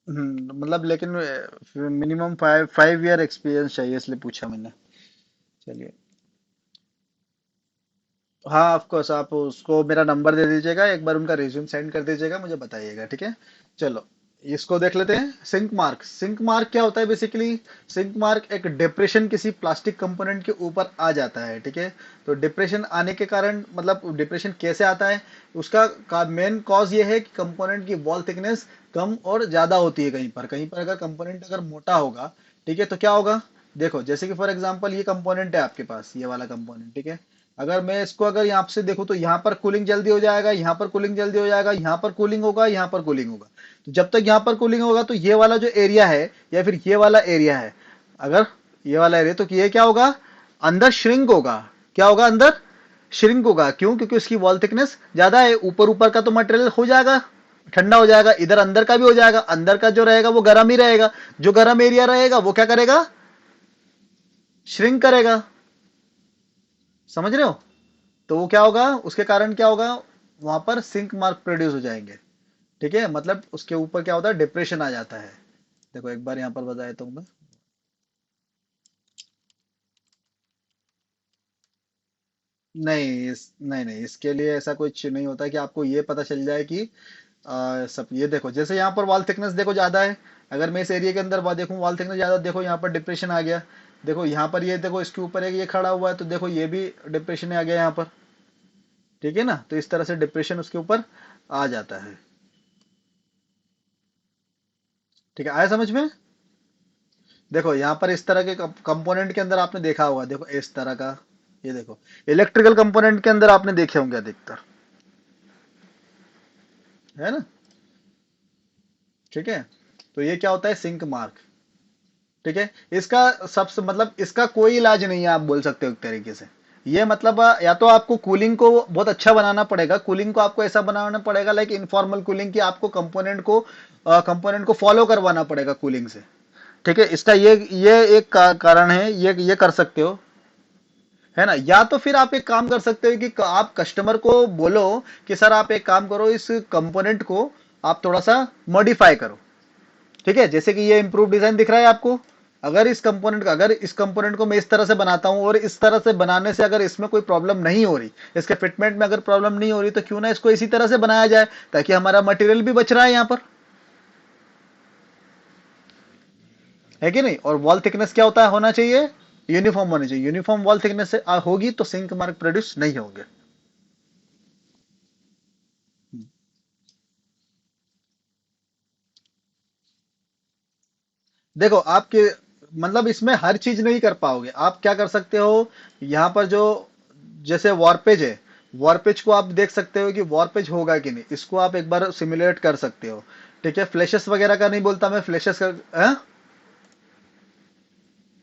मतलब लेकिन मिनिमम 5 5 ईयर एक्सपीरियंस चाहिए, इसलिए पूछा मैंने। चलिए। हाँ, ऑफ कोर्स, आप उसको मेरा नंबर दे दीजिएगा, एक बार उनका रिज्यूम सेंड कर दीजिएगा, मुझे बताइएगा, ठीक है। चलो, इसको देख लेते हैं। सिंक मार्क, सिंक मार्क क्या होता है बेसिकली? सिंक मार्क एक डिप्रेशन किसी प्लास्टिक कंपोनेंट के ऊपर आ जाता है, ठीक है। तो डिप्रेशन आने के कारण, मतलब डिप्रेशन कैसे आता है, उसका मेन कॉज ये है कि कंपोनेंट की वॉल थिकनेस कम और ज्यादा होती है। कहीं पर अगर कंपोनेंट अगर मोटा होगा, ठीक है, तो क्या होगा? देखो, जैसे कि फॉर एग्जांपल ये कंपोनेंट है आपके पास, ये वाला कंपोनेंट, ठीक है। अगर मैं इसको अगर यहाँ से देखूँ तो यहाँ पर कूलिंग जल्दी हो जाएगा, यहाँ पर कूलिंग जल्दी हो जाएगा, यहाँ पर कूलिंग होगा, यहाँ पर कूलिंग होगा। तो जब तक यहाँ पर कूलिंग होगा तो ये वाला जो एरिया है, या फिर ये वाला एरिया है, अगर ये वाला एरिया, तो ये क्या होगा? अंदर श्रिंक होगा। क्या होगा अंदर? श्रिंक होगा। क्यों? क्योंकि उसकी वॉल थिकनेस ज्यादा है। ऊपर ऊपर का तो मटेरियल हो जाएगा, ठंडा हो जाएगा, इधर अंदर का भी हो जाएगा। अंदर का जो रहेगा वो गर्म ही रहेगा। जो गर्म एरिया रहेगा वो क्या करेगा? श्रिंक करेगा। समझ रहे हो? तो वो क्या होगा, उसके कारण क्या होगा? वहां पर सिंक मार्क प्रोड्यूस हो जाएंगे, ठीक है। मतलब उसके ऊपर क्या होता है, डिप्रेशन आ जाता है। देखो, एक बार यहाँ पर बताया तुमने। नहीं, नहीं नहीं, इसके लिए ऐसा कुछ नहीं होता कि आपको ये पता चल जाए कि सब ये देखो, जैसे यहाँ पर वॉल थिकनेस देखो ज्यादा है, अगर मैं इस एरिया के अंदर देखूं वॉल थिकनेस ज्यादा, देखो यहाँ पर डिप्रेशन आ गया। देखो यहाँ पर ये देखो, इसके ऊपर एक ये खड़ा हुआ है, तो देखो ये भी डिप्रेशन आ गया यहाँ पर। ठीक है ना, तो इस तरह से डिप्रेशन उसके ऊपर आ जाता है। ठीक है, आया समझ में? देखो यहाँ पर इस तरह के कंपोनेंट के अंदर आपने देखा होगा, देखो इस तरह का, ये देखो इलेक्ट्रिकल कंपोनेंट के अंदर आपने देखे होंगे अधिकतर, है ना? ठीक है, तो ये क्या होता है, सिंक मार्क। ठीक है, इसका सबसे मतलब इसका कोई इलाज नहीं है, आप बोल सकते हो एक तरीके से। ये मतलब या तो आपको कूलिंग को बहुत अच्छा बनाना पड़ेगा, कूलिंग को आपको ऐसा बनाना पड़ेगा लाइक इनफॉर्मल कूलिंग, कि आपको कंपोनेंट को फॉलो करवाना पड़ेगा कूलिंग से। ठीक है, इसका ये एक कारण है, ये कर सकते हो, है ना? या तो फिर आप एक काम कर सकते हो कि आप कस्टमर को बोलो कि सर आप एक काम करो, इस कंपोनेंट को आप थोड़ा सा मॉडिफाई करो। ठीक है, जैसे कि ये इंप्रूव डिजाइन दिख रहा है आपको, अगर इस कंपोनेंट को मैं इस तरह से बनाता हूं, और इस तरह से बनाने से अगर इसमें कोई प्रॉब्लम नहीं हो रही, इसके फिटमेंट में अगर प्रॉब्लम नहीं हो रही, तो क्यों ना इसको इसी तरह से बनाया जाए, ताकि हमारा मटेरियल भी बच रहा है यहाँ पर, है कि नहीं? और वॉल थिकनेस क्या होता है, होना चाहिए यूनिफॉर्म होनी चाहिए। यूनिफॉर्म वॉल थिकनेस से होगी तो सिंक मार्क प्रोड्यूस नहीं होंगे। देखो आपके मतलब इसमें हर चीज नहीं कर पाओगे, आप क्या कर सकते हो, यहाँ पर जो जैसे वॉरपेज है, वॉरपेज को आप देख सकते हो कि वॉरपेज होगा कि नहीं, इसको आप एक बार सिमुलेट कर सकते हो। ठीक है, फ्लैशेस वगैरह का नहीं बोलता मैं, फ्लैशेस का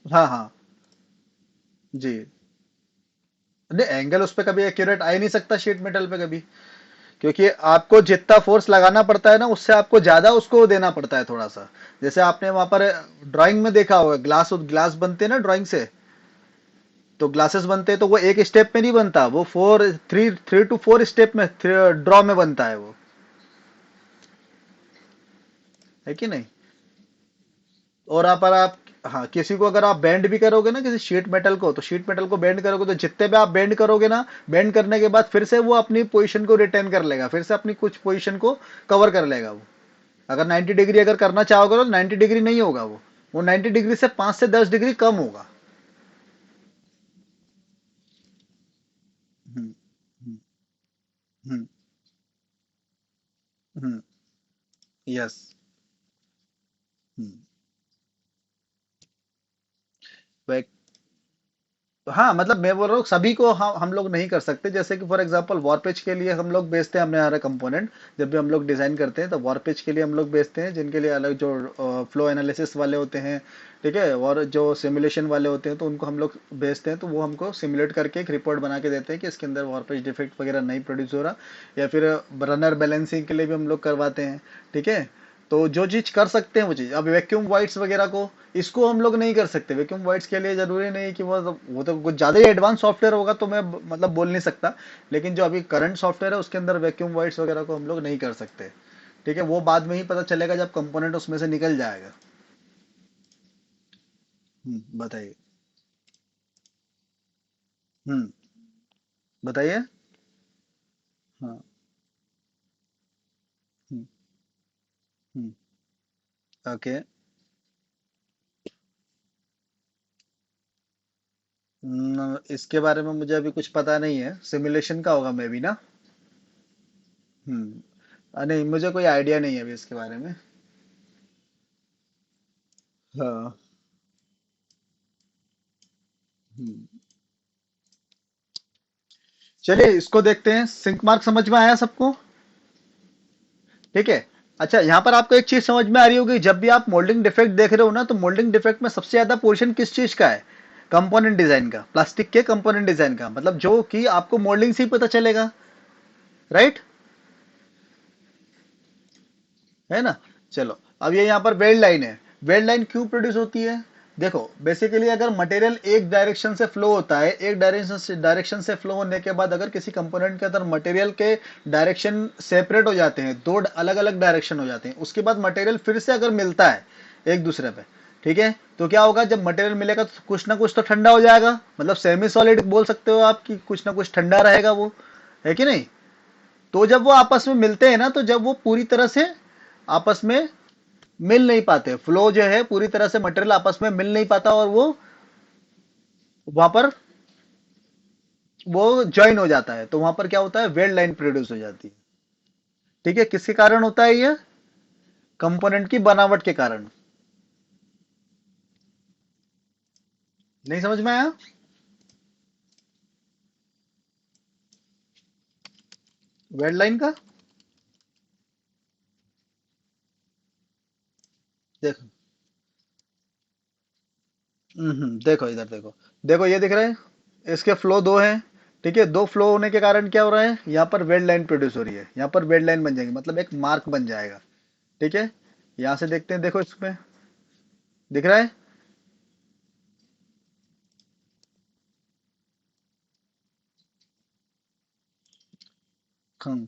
हाँ हाँ, जी। नहीं, एंगल उस पर कभी एक्यूरेट आ ही नहीं सकता शीट मेटल पे कभी, क्योंकि आपको जितना फोर्स लगाना पड़ता है ना, उससे आपको ज्यादा उसको देना पड़ता है थोड़ा सा। जैसे आपने वहां पर ड्राइंग में देखा होगा, ग्लास ग्लास बनते हैं ना ड्राइंग से, तो ग्लासेस बनते हैं तो वो एक स्टेप में नहीं बनता, वो थ्री टू फोर स्टेप में ड्रॉ में बनता है वो, है कि नहीं? और आप पर आप हाँ, किसी को अगर आप बेंड भी करोगे ना, किसी शीट मेटल को, तो शीट मेटल को बेंड करोगे, तो जितने भी आप बेंड करोगे ना, बेंड करने के बाद फिर से वो अपनी पोजीशन को रिटेन कर लेगा, फिर से अपनी कुछ पोजीशन को कवर कर लेगा वो। अगर 90 डिग्री अगर करना चाहोगे तो 90 डिग्री नहीं होगा वो 90 डिग्री से 5 से 10 डिग्री कम होगा। हम्म हम्म हम्म हम्म, यस। हम्म, वह हाँ, मतलब मैं बोल रहा हूँ सभी को हम लोग नहीं कर सकते, जैसे कि फॉर एग्जांपल वॉरपेज के लिए हम लोग बेचते हैं अपने हमारे कंपोनेंट, जब भी हम लोग डिजाइन करते हैं तो वॉरपेज के लिए हम लोग बेचते हैं, जिनके लिए अलग जो फ्लो एनालिसिस वाले होते हैं। ठीक है, और जो सिमुलेशन वाले होते हैं तो उनको हम लोग बेचते हैं, तो वो हमको सिमुलेट करके एक रिपोर्ट बना के देते हैं कि इसके अंदर वॉरपेज डिफेक्ट वगैरह नहीं प्रोड्यूस हो रहा, या फिर रनर बैलेंसिंग के लिए भी हम लोग करवाते हैं। ठीक है, तो जो चीज कर सकते हैं वो चीज, अब वैक्यूम वाइट्स वगैरह को, इसको हम लोग नहीं कर सकते। वैक्यूम वाइट्स के लिए जरूरी नहीं कि वो तो कुछ ज्यादा ही एडवांस सॉफ्टवेयर होगा, तो मैं मतलब बोल नहीं सकता। लेकिन जो अभी करंट सॉफ्टवेयर है उसके अंदर वैक्यूम वाइट्स वगैरह को हम लोग नहीं कर सकते। ठीक है, वो बाद में ही पता चलेगा जब कंपोनेंट उसमें से निकल जाएगा। बताइए। हम्म, बताइए। हाँ। हम्म हम्म, ओके। इसके बारे में मुझे अभी कुछ पता नहीं है, सिमुलेशन का होगा मे भी ना। नहीं, मुझे कोई आइडिया नहीं है अभी इसके बारे में। हाँ। हम्म, चलिए इसको देखते हैं, सिंक मार्क समझ में आया सबको? ठीक है। अच्छा, यहाँ पर आपको एक चीज समझ में आ रही होगी, जब भी आप मोल्डिंग डिफेक्ट देख रहे हो ना, तो मोल्डिंग डिफेक्ट में सबसे ज्यादा पोर्शन किस चीज का है? कंपोनेंट डिजाइन का, प्लास्टिक के कंपोनेंट डिजाइन का, मतलब जो कि आपको मोल्डिंग से ही पता चलेगा, राइट? है ना? चलो, अब ये यहाँ पर वेल्ड लाइन है। वेल्ड लाइन क्यों प्रोड्यूस होती है? देखो, बेसिकली अगर मटेरियल एक डायरेक्शन से फ्लो होता है, एक डायरेक्शन से फ्लो होने के बाद अगर किसी कंपोनेंट के अंदर मटेरियल के डायरेक्शन सेपरेट हो जाते हैं, दो अलग अलग डायरेक्शन हो जाते हैं, उसके बाद मटेरियल फिर से अगर मिलता है एक दूसरे पे, ठीक है, तो क्या होगा, जब मटेरियल मिलेगा तो कुछ ना कुछ तो ठंडा हो जाएगा, मतलब सेमी सॉलिड बोल सकते हो आप कि कुछ ना कुछ ठंडा रहेगा वो, है कि नहीं? तो जब वो आपस में मिलते हैं ना, तो जब वो पूरी तरह से आपस में मिल नहीं पाते, फ्लो जो है पूरी तरह से मटेरियल आपस में मिल नहीं पाता, और वो वहां पर वो ज्वाइन हो जाता है, तो वहां पर क्या होता है, वेल्ड लाइन प्रोड्यूस हो जाती है। ठीक है, किसके कारण होता है ये? कंपोनेंट की बनावट के कारण। नहीं समझ में आया? वेल्ड लाइन का देखो। देखो इधर देखो। देखो ये दिख रहा है, इसके फ्लो दो हैं। ठीक है, दो फ्लो होने के कारण क्या हो रहा है, यहाँ पर वेल्ड लाइन प्रोड्यूस हो रही है, यहाँ पर वेल्ड लाइन बन जाएगी, मतलब एक मार्क बन जाएगा। ठीक है, यहां से देखते हैं, देखो इसमें दिख रहा है। हम्म,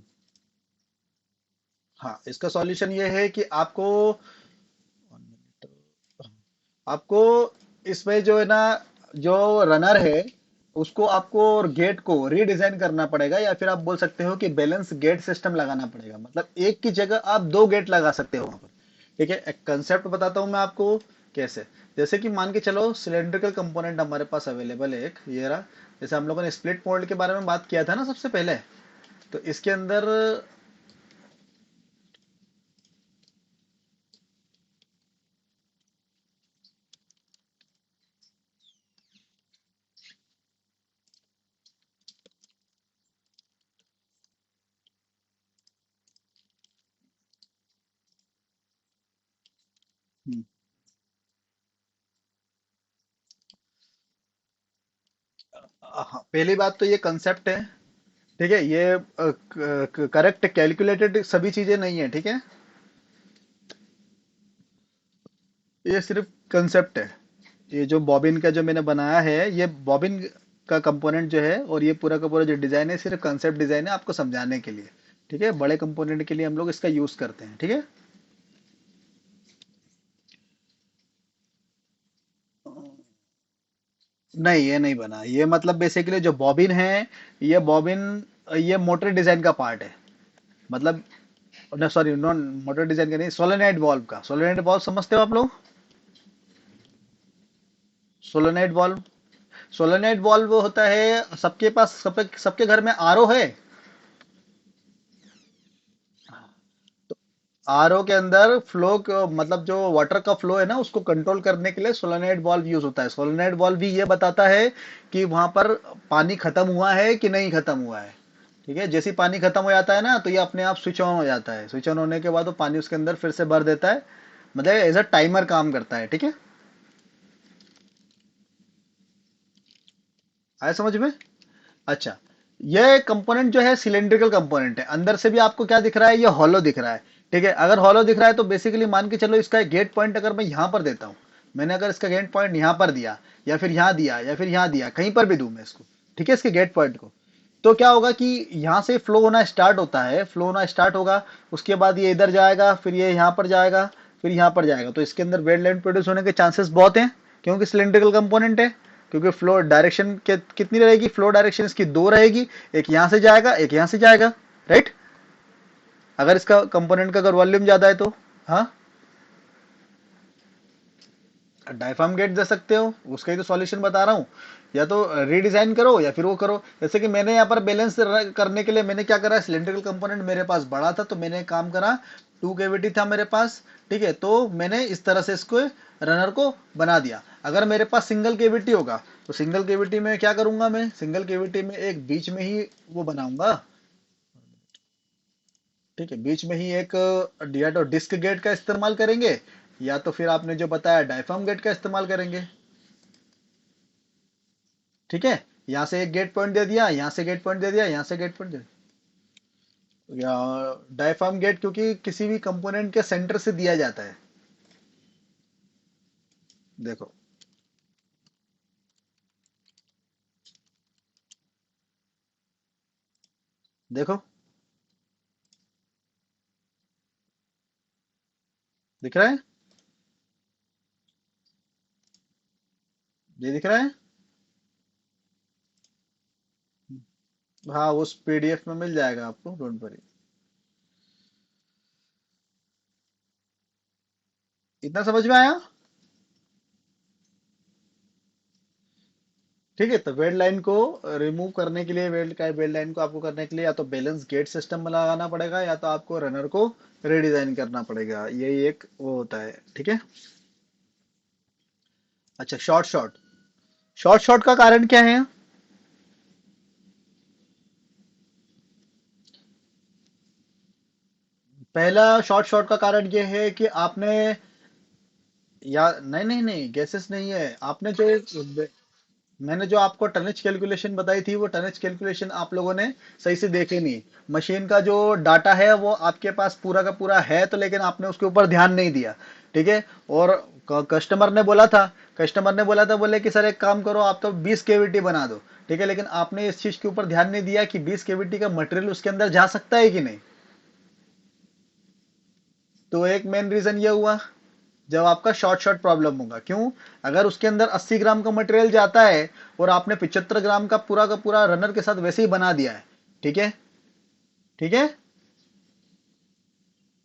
हाँ, इसका सॉल्यूशन ये है कि आपको इसमें जो है ना, जो रनर है उसको आपको गेट को रीडिजाइन करना पड़ेगा, या फिर आप बोल सकते हो कि बैलेंस गेट सिस्टम लगाना पड़ेगा, मतलब एक की जगह आप दो गेट लगा सकते हो वहां पर। ठीक है, एक कंसेप्ट बताता हूं मैं आपको कैसे। जैसे कि मान के चलो, सिलेंड्रिकल कंपोनेंट हमारे पास अवेलेबल है एक, ये रहा। जैसे हम लोगों ने स्प्लिट मोल्ड के बारे में बात किया था ना सबसे पहले, तो इसके अंदर हम्म, हाँ, पहली बात तो ये कंसेप्ट है। ठीक है, ये करेक्ट कैलकुलेटेड सभी चीजें नहीं है, ठीक है, ये सिर्फ कंसेप्ट है। ये जो बॉबिन का जो मैंने बनाया है, ये बॉबिन का कंपोनेंट जो है, और ये पूरा का पूरा जो डिजाइन है, सिर्फ कंसेप्ट डिजाइन है आपको समझाने के लिए। ठीक है, बड़े कंपोनेंट के लिए हम लोग इसका यूज करते हैं। ठीक है, नहीं ये नहीं बना, ये मतलब बेसिकली जो बॉबिन है, ये बॉबिन, ये मोटर डिजाइन का पार्ट है, मतलब, ना सॉरी, नॉन मोटर डिजाइन का नहीं, सोलेनोइड वॉल्व का। सोलेनोइड वॉल्व समझते हो आप लोग? सोलेनोइड वॉल्व, सोलेनोइड वॉल्व होता है सबके पास, सबके सबके घर में आरओ है। आरओ के अंदर फ्लो, मतलब जो वाटर का फ्लो है ना, उसको कंट्रोल करने के लिए सोलेनोइड वॉल्व यूज होता है। सोलेनोइड वॉल्व भी ये बताता है कि वहां पर पानी खत्म हुआ है कि नहीं खत्म हुआ है। ठीक है, जैसे ही पानी खत्म हो जाता है ना, तो ये अपने आप स्विच ऑन हो जाता है, स्विच ऑन होने के बाद वो पानी उसके अंदर फिर से भर देता है, मतलब एज अ टाइमर काम करता है। ठीक है, आया समझ में? अच्छा, यह कंपोनेंट जो है सिलेंड्रिकल कंपोनेंट है, अंदर से भी आपको क्या दिख रहा है, ये हॉलो दिख रहा है। ठीक है, अगर हॉलो दिख रहा है तो बेसिकली मान के चलो, इसका एक गेट पॉइंट अगर मैं यहां पर देता हूं, मैंने अगर इसका गेट पॉइंट यहां पर दिया, या फिर यहां दिया, या फिर यहां दिया, कहीं पर भी दूं मैं इसको, ठीक है, इसके गेट पॉइंट को, तो क्या होगा कि यहां से फ्लो होना स्टार्ट होता है, फ्लो होना स्टार्ट होगा, उसके बाद ये इधर जाएगा, फिर ये यहां पर जाएगा, फिर यहां पर जाएगा, तो इसके अंदर वेट लैंड प्रोड्यूस होने के चांसेस बहुत हैं, क्योंकि सिलेंड्रिकल कंपोनेंट है। क्योंकि फ्लो डायरेक्शन के कितनी रहेगी, फ्लो डायरेक्शन इसकी दो रहेगी, एक यहां से जाएगा, एक यहां से जाएगा, राइट? अगर इसका कंपोनेंट का अगर वॉल्यूम ज्यादा है तो, हाँ, डायफ्राम गेट दे सकते हो, उसका ही तो सॉल्यूशन बता रहा हूँ। या तो रीडिजाइन करो, या फिर वो करो, जैसे कि मैंने यहाँ पर बैलेंस करने के लिए मैंने क्या करा, सिलेंड्रिकल कंपोनेंट मेरे पास बड़ा था, तो मैंने एक काम करा, टू केविटी था मेरे पास। ठीक है, तो मैंने इस तरह से इसको रनर को बना दिया। अगर मेरे पास सिंगल केविटी होगा, तो सिंगल केविटी में क्या करूंगा, मैं सिंगल केविटी में एक बीच में ही वो बनाऊंगा। ठीक है, बीच में ही एक, या तो डिस्क गेट का इस्तेमाल करेंगे, या तो फिर आपने जो बताया डायफ्राम गेट का इस्तेमाल करेंगे। ठीक है, यहां से एक गेट पॉइंट दे दिया, यहां से गेट पॉइंट दे दिया, यहां से गेट पॉइंट दे दिया, या डायफ्राम गेट क्योंकि किसी भी कंपोनेंट के सेंटर से दिया जाता है। देखो, देखो, दिख रहा है, ये दिख रहा है। हाँ, उस पीडीएफ में मिल जाएगा आपको, डोंट वरी। इतना समझ में आया? ठीक है, तो वेल्ड लाइन को रिमूव करने के लिए, वेल्ड लाइन को आपको करने के लिए या तो बैलेंस गेट सिस्टम में लगाना पड़ेगा, या तो आपको रनर को रीडिजाइन करना पड़ेगा। यही एक वो होता है, ठीक है। अच्छा, शॉर्ट शॉर्ट। शॉर्ट शॉर्ट का कारण क्या है? पहला शॉर्ट शॉर्ट का कारण ये है कि आपने, या नहीं नहीं नहीं, गैसेस नहीं है। आपने जो मैंने जो आपको टनेज कैलकुलेशन बताई थी, वो टनेज कैलकुलेशन आप लोगों ने सही से देखे नहीं। मशीन का जो डाटा है वो आपके पास पूरा का पूरा है, तो लेकिन आपने उसके ऊपर ध्यान नहीं दिया, ठीक है। और कस्टमर ने बोला था, बोले कि सर एक काम करो, आप तो 20 केवीटी बना दो, ठीक है। लेकिन आपने इस चीज के ऊपर ध्यान नहीं दिया कि 20 केवीटी का मटेरियल उसके अंदर जा सकता है कि नहीं। तो एक मेन रीजन ये हुआ, जब आपका शॉर्ट शॉर्ट प्रॉब्लम होगा। क्यों? अगर उसके अंदर 80 ग्राम का मटेरियल जाता है और आपने 75 ग्राम का पूरा रनर के साथ वैसे ही बना दिया है, ठीक है, ठीक है,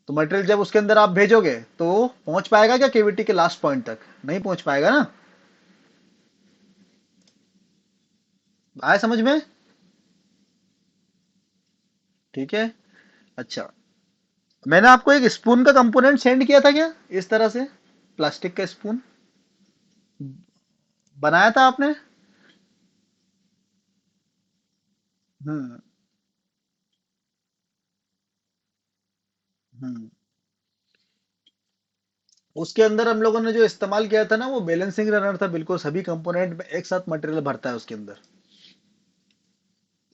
तो मटेरियल जब उसके अंदर आप भेजोगे तो पहुंच पाएगा क्या केवीटी के लास्ट पॉइंट तक? नहीं पहुंच पाएगा ना। आया समझ में? ठीक है। अच्छा, मैंने आपको एक स्पून का कंपोनेंट सेंड किया था क्या, इस तरह से, प्लास्टिक का स्पून बनाया था आपने? हम्म। हम्म। उसके अंदर हम लोगों ने जो इस्तेमाल किया था ना, वो बैलेंसिंग रनर था, बिल्कुल सभी कंपोनेंट में एक साथ मटेरियल भरता है उसके अंदर।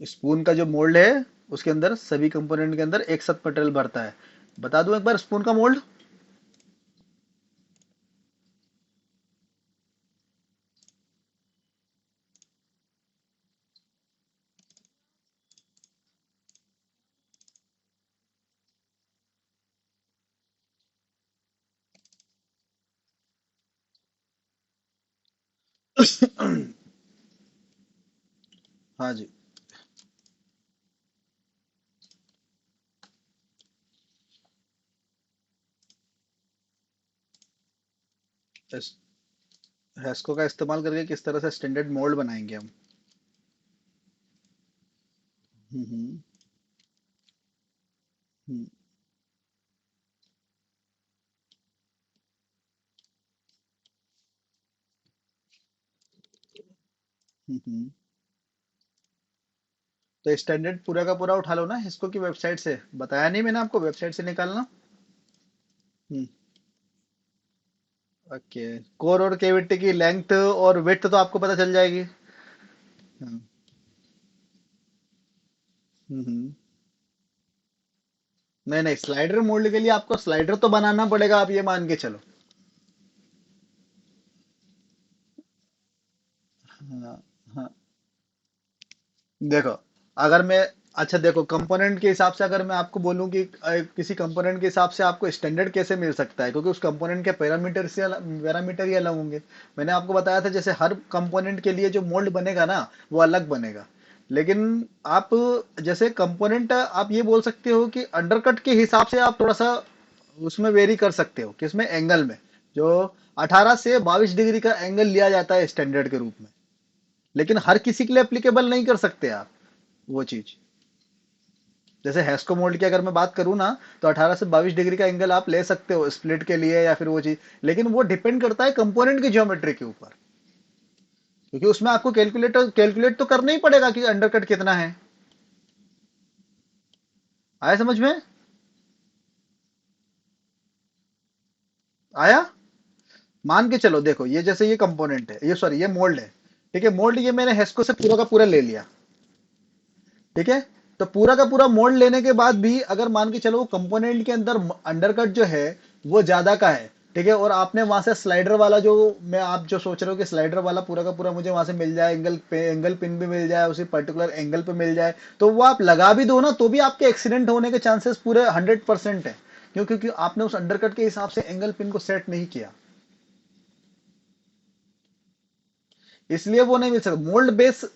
स्पून का जो मोल्ड है, उसके अंदर सभी कंपोनेंट के अंदर एक साथ मटेरियल भरता है। बता दूं एक बार स्पून का मोल्ड? हाँ जी। हेस्को का इस्तेमाल करके किस तरह से स्टैंडर्ड मोल्ड बनाएंगे हम? हम्म। हम्म। हम्म। तो स्टैंडर्ड पूरा का पूरा उठा लो ना हेस्को की वेबसाइट से, बताया नहीं मैंने आपको वेबसाइट से निकालना? हम्म। ओके। कोर और केविटी की लेंथ और विड्थ तो आपको पता चल जाएगी। हम्म। हम्म। नहीं नहीं, स्लाइडर मोल्ड के लिए आपको स्लाइडर तो बनाना पड़ेगा, आप ये मान के चलो। हाँ। हाँ। देखो, अगर मैं, अच्छा देखो, कंपोनेंट के हिसाब से अगर मैं आपको बोलूं कि किसी कंपोनेंट के हिसाब से आपको स्टैंडर्ड कैसे मिल सकता है, क्योंकि उस कंपोनेंट के पैरामीटर ही अलग होंगे। मैंने आपको बताया था, जैसे हर कंपोनेंट के लिए जो मोल्ड बनेगा ना, वो अलग बनेगा। लेकिन आप, जैसे कंपोनेंट आप ये बोल सकते हो कि अंडरकट के हिसाब से आप थोड़ा सा उसमें वेरी कर सकते हो, किसमें, एंगल में। जो 18 से 22 डिग्री का एंगल लिया जाता है स्टैंडर्ड के रूप में, लेकिन हर किसी के लिए एप्लीकेबल नहीं कर सकते आप वो चीज। जैसे हेस्को मोल्ड की अगर मैं बात करूँ ना, तो 18 से 22 डिग्री का एंगल आप ले सकते हो स्प्लिट के लिए या फिर वो चीज, लेकिन वो डिपेंड करता है कंपोनेंट की ज्योमेट्री के ऊपर। क्योंकि उसमें आपको कैलकुलेट तो करना ही पड़ेगा कि अंडरकट कितना है। आया समझ में? आया? मान के चलो, देखो ये जैसे ये कंपोनेंट है, ये सॉरी ये मोल्ड है, ठीक है। मोल्ड ये मैंने हेस्को से पूरा का पूरा ले लिया, ठीक है। तो पूरा का पूरा मोल्ड लेने के बाद भी अगर मान के चलो कंपोनेंट के अंदर अंडरकट जो है वो ज्यादा का है, ठीक है, और आपने वहां से स्लाइडर वाला जो, मैं आप जो सोच रहे हो कि स्लाइडर वाला पूरा का पूरा मुझे वहां से मिल जाए, एंगल पिन भी मिल जाए, उसी पर्टिकुलर एंगल पे मिल जाए, तो वो आप लगा भी दो ना, तो भी आपके एक्सीडेंट होने के चांसेस पूरे 100% है। क्यों? क्योंकि आपने उस अंडरकट के हिसाब से एंगल पिन को सेट नहीं किया, इसलिए वो नहीं मिल सकता।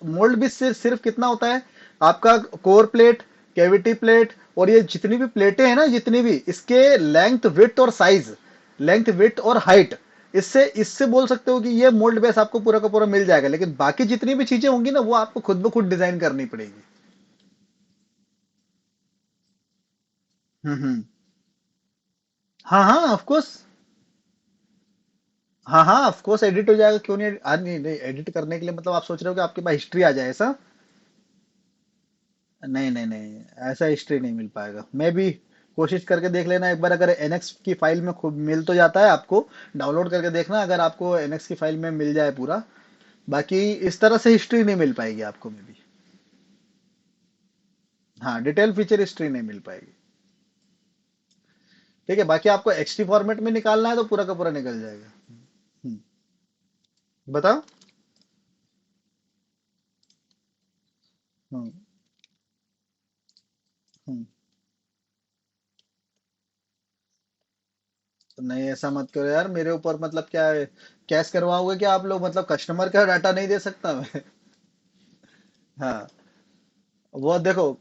मोल्ड बेस सिर्फ कितना होता है, आपका कोर प्लेट, कैविटी प्लेट, और ये जितनी भी प्लेटें हैं ना, जितनी भी इसके लेंथ विड्थ और साइज, लेंथ विड्थ और हाइट, इससे इससे बोल सकते हो कि ये मोल्ड बेस आपको पूरा का पूरा मिल जाएगा। लेकिन बाकी जितनी भी चीजें होंगी ना, वो आपको खुद ब खुद डिजाइन करनी पड़ेगी। हम्म। हाँ हाँ ऑफ कोर्स। हाँ हाँ ऑफ कोर्स एडिट हो जाएगा, क्यों नहीं? नहीं नहीं, एडिट करने के लिए मतलब आप सोच रहे हो कि आपके पास हिस्ट्री आ जाए ऐसा? नहीं नहीं नहीं, ऐसा हिस्ट्री नहीं मिल पाएगा। मैं भी कोशिश करके देख लेना एक बार, अगर एनएक्स की फाइल में खुद मिल तो जाता है आपको, डाउनलोड करके देखना अगर आपको एनएक्स की फाइल में मिल जाए पूरा। बाकी इस तरह से हिस्ट्री नहीं मिल पाएगी आपको में भी। हाँ, डिटेल फीचर हिस्ट्री नहीं मिल पाएगी। ठीक है, बाकी आपको एक्सटी फॉर्मेट में निकालना है तो पूरा का पूरा निकल जाएगा। हम्म, बताओ। हम्म। हम्म। तो नहीं, ऐसा मत करो यार मेरे ऊपर, मतलब क्या है, कैश करवाओगे क्या आप लोग? मतलब कस्टमर का डाटा नहीं दे सकता मैं? हाँ, वो देखो।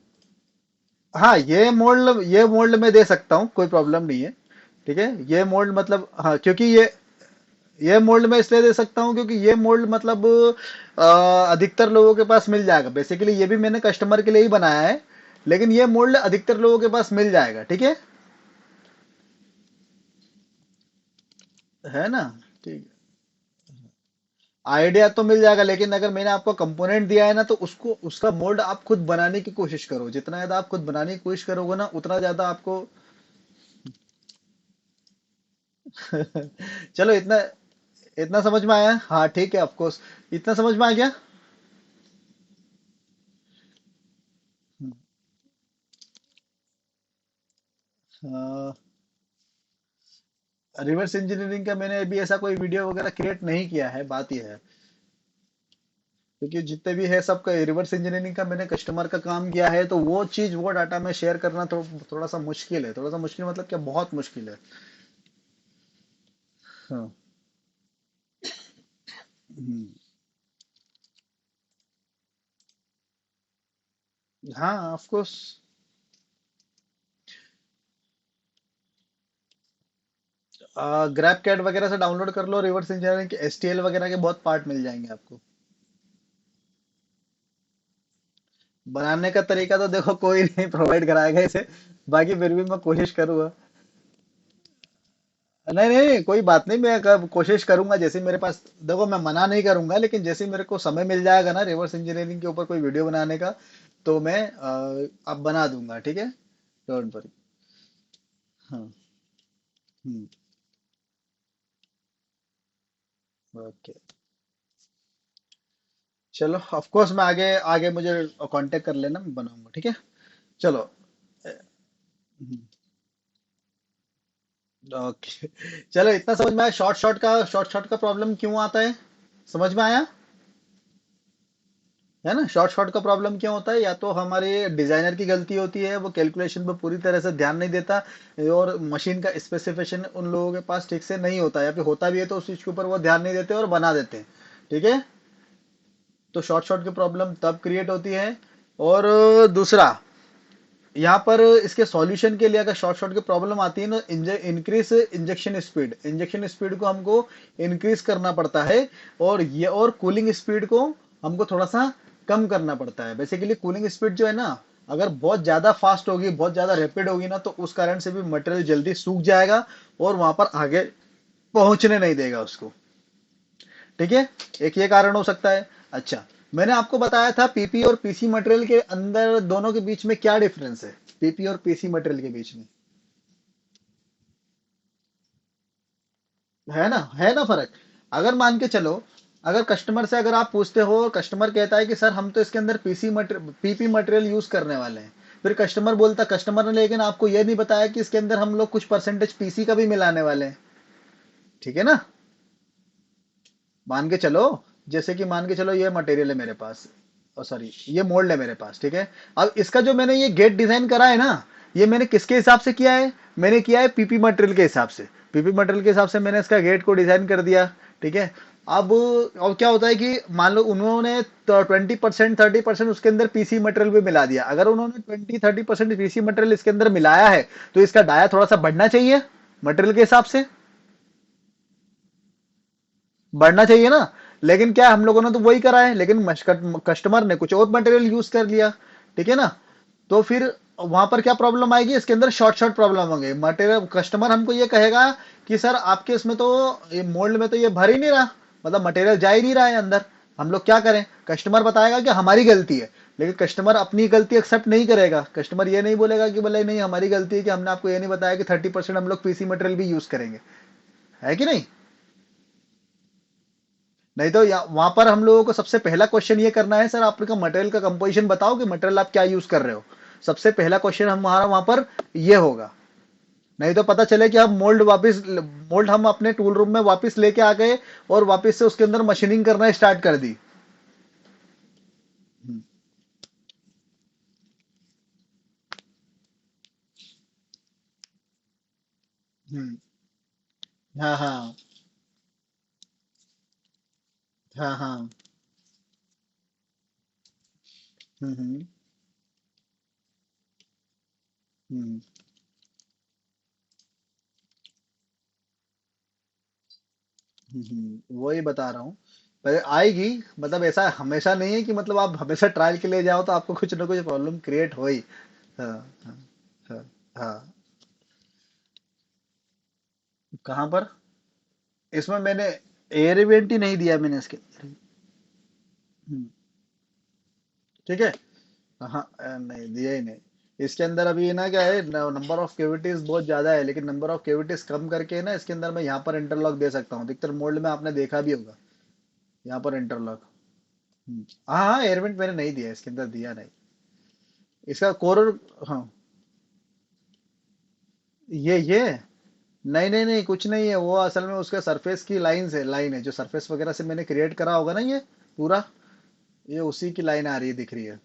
हाँ, ये मोल्ड में दे सकता हूँ, कोई प्रॉब्लम नहीं है। ठीक है, ये मोल्ड मतलब, हाँ, क्योंकि ये मोल्ड में इसलिए दे सकता हूँ क्योंकि ये मोल्ड मतलब अधिकतर लोगों के पास मिल जाएगा। बेसिकली ये भी मैंने कस्टमर के लिए ही बनाया है, लेकिन ये मोल्ड अधिकतर लोगों के पास मिल जाएगा। ठीक है ना? ठीक है, आइडिया तो मिल जाएगा, लेकिन अगर मैंने आपको कंपोनेंट दिया है ना, तो उसको उसका मोल्ड आप खुद बनाने की कोशिश करो। जितना ज्यादा आप खुद बनाने की कोशिश करोगे ना, उतना ज्यादा आपको चलो, इतना इतना समझ में आया? हाँ ठीक है, ऑफ कोर्स। इतना समझ में आ गया। रिवर्स इंजीनियरिंग का मैंने अभी ऐसा कोई वीडियो वगैरह क्रिएट नहीं किया है, बात यह है। क्योंकि जितने भी है सब रिवर्स इंजीनियरिंग का मैंने कस्टमर का काम किया है, तो वो चीज, वो डाटा में शेयर करना थोड़ा सा मुश्किल है। थोड़ा सा मुश्किल मतलब क्या, बहुत मुश्किल है। हाँ। हम्म, हाँ ऑफ कोर्स। ग्रैब कैट वगैरह से डाउनलोड कर लो, रिवर्स इंजीनियरिंग के एसटीएल वगैरह के बहुत पार्ट मिल जाएंगे आपको। बनाने का तरीका तो देखो कोई नहीं प्रोवाइड कराएगा इसे, बाकी फिर भी मैं कोशिश करूंगा। नहीं नहीं नहीं, कोई बात नहीं, मैं कोशिश करूंगा जैसे मेरे पास। देखो, मैं मना नहीं करूंगा, लेकिन जैसे मेरे को समय मिल जाएगा ना रिवर्स इंजीनियरिंग के ऊपर कोई वीडियो बनाने का, तो मैं अब बना दूंगा। ठीक है, डोंट वरी। हाँ। हम्म। ओके। चलो, ऑफ कोर्स मैं आगे आगे मुझे कांटेक्ट कर लेना, मैं बनाऊंगा। ठीक है, चलो। ओके। चलो, इतना समझ में आया। शॉर्ट शॉर्ट का प्रॉब्लम क्यों आता है, समझ में आया? है ना, शॉर्ट शॉर्ट का प्रॉब्लम क्या होता है? या तो हमारे डिजाइनर की गलती होती है, वो कैलकुलेशन पर पूरी तरह से ध्यान नहीं देता, और मशीन का स्पेसिफिकेशन उन लोगों के पास ठीक से नहीं होता, या फिर होता भी है तो उस चीज के ऊपर वो ध्यान नहीं देते और बना देते हैं। ठीक है, तो शॉर्ट शॉर्ट की प्रॉब्लम तब क्रिएट होती है। और दूसरा, यहाँ पर इसके सॉल्यूशन के लिए अगर शॉर्ट शॉर्ट की प्रॉब्लम आती है ना, इंक्रीज इंजेक्शन स्पीड को हमको इंक्रीज करना पड़ता है। और कूलिंग स्पीड को हमको थोड़ा सा कम करना पड़ता है। बेसिकली कूलिंग स्पीड जो है ना, अगर बहुत ज्यादा फास्ट होगी, बहुत ज्यादा रैपिड होगी ना, तो उस कारण से भी मटेरियल जल्दी सूख जाएगा, और वहां पर आगे पहुंचने नहीं देगा उसको। ठीक है, एक ये कारण हो सकता है। अच्छा, मैंने आपको बताया था पीपी और पीसी मटेरियल के अंदर दोनों के बीच में क्या डिफरेंस है, पीपी और पीसी मटेरियल के बीच में। है ना फर्क? अगर मान के चलो, अगर कस्टमर से अगर आप पूछते हो, कस्टमर कहता है कि सर हम तो इसके अंदर पीपी मटेरियल यूज करने वाले हैं। फिर कस्टमर ने लेकिन आपको यह नहीं बताया कि इसके अंदर हम लोग कुछ परसेंटेज पीसी का भी मिलाने वाले हैं। ठीक है ना? मान के चलो, जैसे कि मान के चलो ये मटेरियल है मेरे पास, सॉरी, ये मोल्ड है मेरे पास। ठीक है, अब इसका जो मैंने ये गेट डिजाइन करा है ना, ये मैंने किसके हिसाब से किया है? मैंने किया है पीपी मटेरियल के हिसाब से। पीपी मटेरियल के हिसाब से मैंने इसका गेट को डिजाइन कर दिया। ठीक है, अब क्या होता है कि मान लो उन्होंने 20% 30% उसके अंदर पीसी मटेरियल भी मिला दिया। अगर उन्होंने 20 30% पीसी मटेरियल इसके अंदर मिलाया है तो इसका डाया थोड़ा सा बढ़ना चाहिए मटेरियल के हिसाब से, बढ़ना चाहिए ना। लेकिन क्या हम लोगों ने तो वही करा है, लेकिन कस्टमर ने कुछ और मटेरियल यूज कर लिया, ठीक है ना। तो फिर वहां पर क्या प्रॉब्लम आएगी, इसके अंदर शॉर्ट शॉर्ट प्रॉब्लम होंगे। मटेरियल कस्टमर हमको ये कहेगा कि सर आपके इसमें तो ये मोल्ड में तो ये भर ही नहीं रहा, मतलब मटेरियल जा ही नहीं रहा है अंदर। हम लोग क्या करें, कस्टमर बताएगा कि हमारी गलती है, लेकिन कस्टमर अपनी गलती एक्सेप्ट नहीं करेगा। कस्टमर ये नहीं बोलेगा कि बोले नहीं हमारी गलती है कि हमने आपको ये नहीं बताया कि 30% हम लोग पीसी मटेरियल भी यूज करेंगे, है कि नहीं। नहीं तो वहां पर हम लोगों को सबसे पहला क्वेश्चन ये करना है, सर आपका मटेरियल का कंपोजिशन बताओ कि मटेरियल आप क्या यूज कर रहे हो। सबसे पहला क्वेश्चन हमारा वहां पर ये होगा। नहीं तो पता चले कि हम मोल्ड हम अपने टूल रूम में वापस लेके आ गए और वापस से उसके अंदर मशीनिंग करना स्टार्ट कर दी। हम्म। हम्म। हाँ हाँ। हाँ हाँ। हम्म। हम्म। वही बता रहा हूँ। पर आएगी, मतलब ऐसा हमेशा नहीं है कि मतलब आप हमेशा ट्रायल के लिए जाओ तो आपको कुछ ना कुछ प्रॉब्लम क्रिएट हो ही। हाँ हाँ। हाँ हाँ। कहाँ पर, इसमें मैंने एयर इवेंट ही नहीं दिया मैंने इसके अंदर। हम्म, ठीक है। हाँ नहीं दिया ही नहीं। इसके अंदर अभी ना क्या है, नंबर ऑफ कैविटीज बहुत ज्यादा है, लेकिन नंबर ऑफ कैविटीज कम करके ना इसके अंदर मैं यहाँ पर इंटरलॉक दे सकता हूँ। अधिकतर मोल्ड में आपने देखा भी होगा यहाँ पर इंटरलॉक। हाँ हाँ, एयरवेंट मैंने नहीं दिया इसके अंदर, दिया नहीं। इसका कोर, हाँ। ये नहीं नहीं नहीं, कुछ नहीं है वो, असल में उसका सरफेस की लाइन है जो सरफेस वगैरह से मैंने क्रिएट करा होगा ना ये पूरा, ये उसी की लाइन आ रही है, दिख रही है।